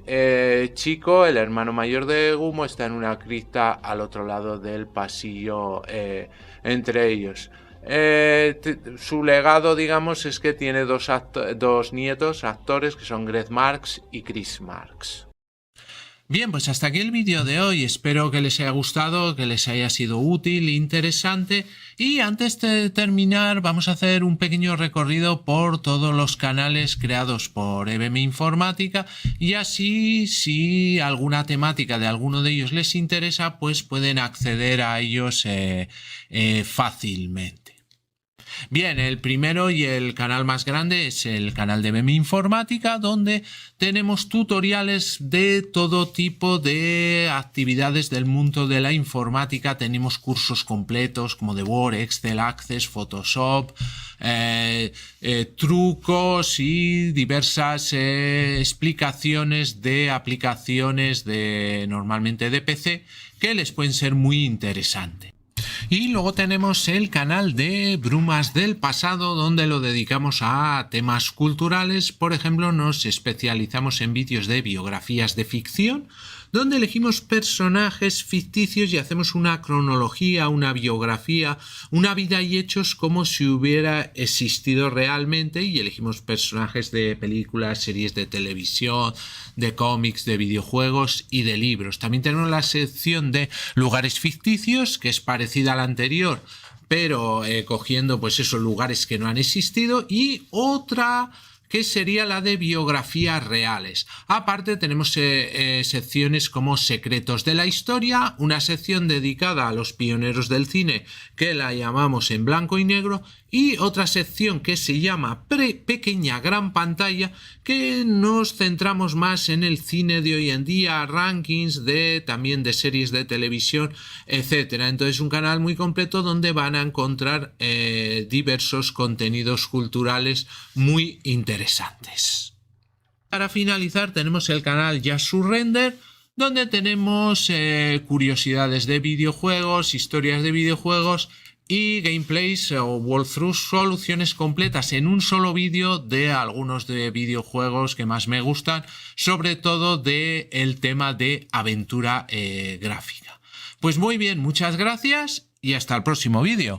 Chico, el hermano mayor de Gumo, está en una cripta al otro lado del pasillo entre ellos. Su legado, digamos, es que tiene dos nietos actores, que son Greg Marx y Chris Marx. Bien, pues hasta aquí el vídeo de hoy. Espero que les haya gustado, que les haya sido útil, interesante. Y antes de terminar, vamos a hacer un pequeño recorrido por todos los canales creados por EBM Informática, y así, si alguna temática de alguno de ellos les interesa, pues pueden acceder a ellos fácilmente. Bien, el primero y el canal más grande es el canal de EBM Informática, donde tenemos tutoriales de todo tipo de actividades del mundo de la informática. Tenemos cursos completos como de Word, Excel, Access, Photoshop, trucos y diversas explicaciones de aplicaciones normalmente de PC, que les pueden ser muy interesantes. Y luego tenemos el canal de Brumas del Pasado, donde lo dedicamos a temas culturales. Por ejemplo, nos especializamos en vídeos de biografías de ficción, donde elegimos personajes ficticios y hacemos una cronología, una biografía, una vida y hechos como si hubiera existido realmente, y elegimos personajes de películas, series de televisión, de cómics, de videojuegos y de libros. También tenemos la sección de lugares ficticios, que es parecida a la anterior, pero cogiendo pues esos lugares que no han existido, y otra que sería la de biografías reales. Aparte tenemos secciones como secretos de la historia, una sección dedicada a los pioneros del cine que la llamamos en blanco y negro, y otra sección que se llama pequeña gran pantalla, que nos centramos más en el cine de hoy en día, rankings también de series de televisión, etcétera. Entonces un canal muy completo donde van a encontrar diversos contenidos culturales muy interesantes. Para finalizar tenemos el canal Just Surrender, donde tenemos curiosidades de videojuegos, historias de videojuegos y gameplays o walkthroughs, soluciones completas en un solo vídeo de algunos de videojuegos que más me gustan, sobre todo del tema de aventura gráfica. Pues muy bien, muchas gracias y hasta el próximo vídeo.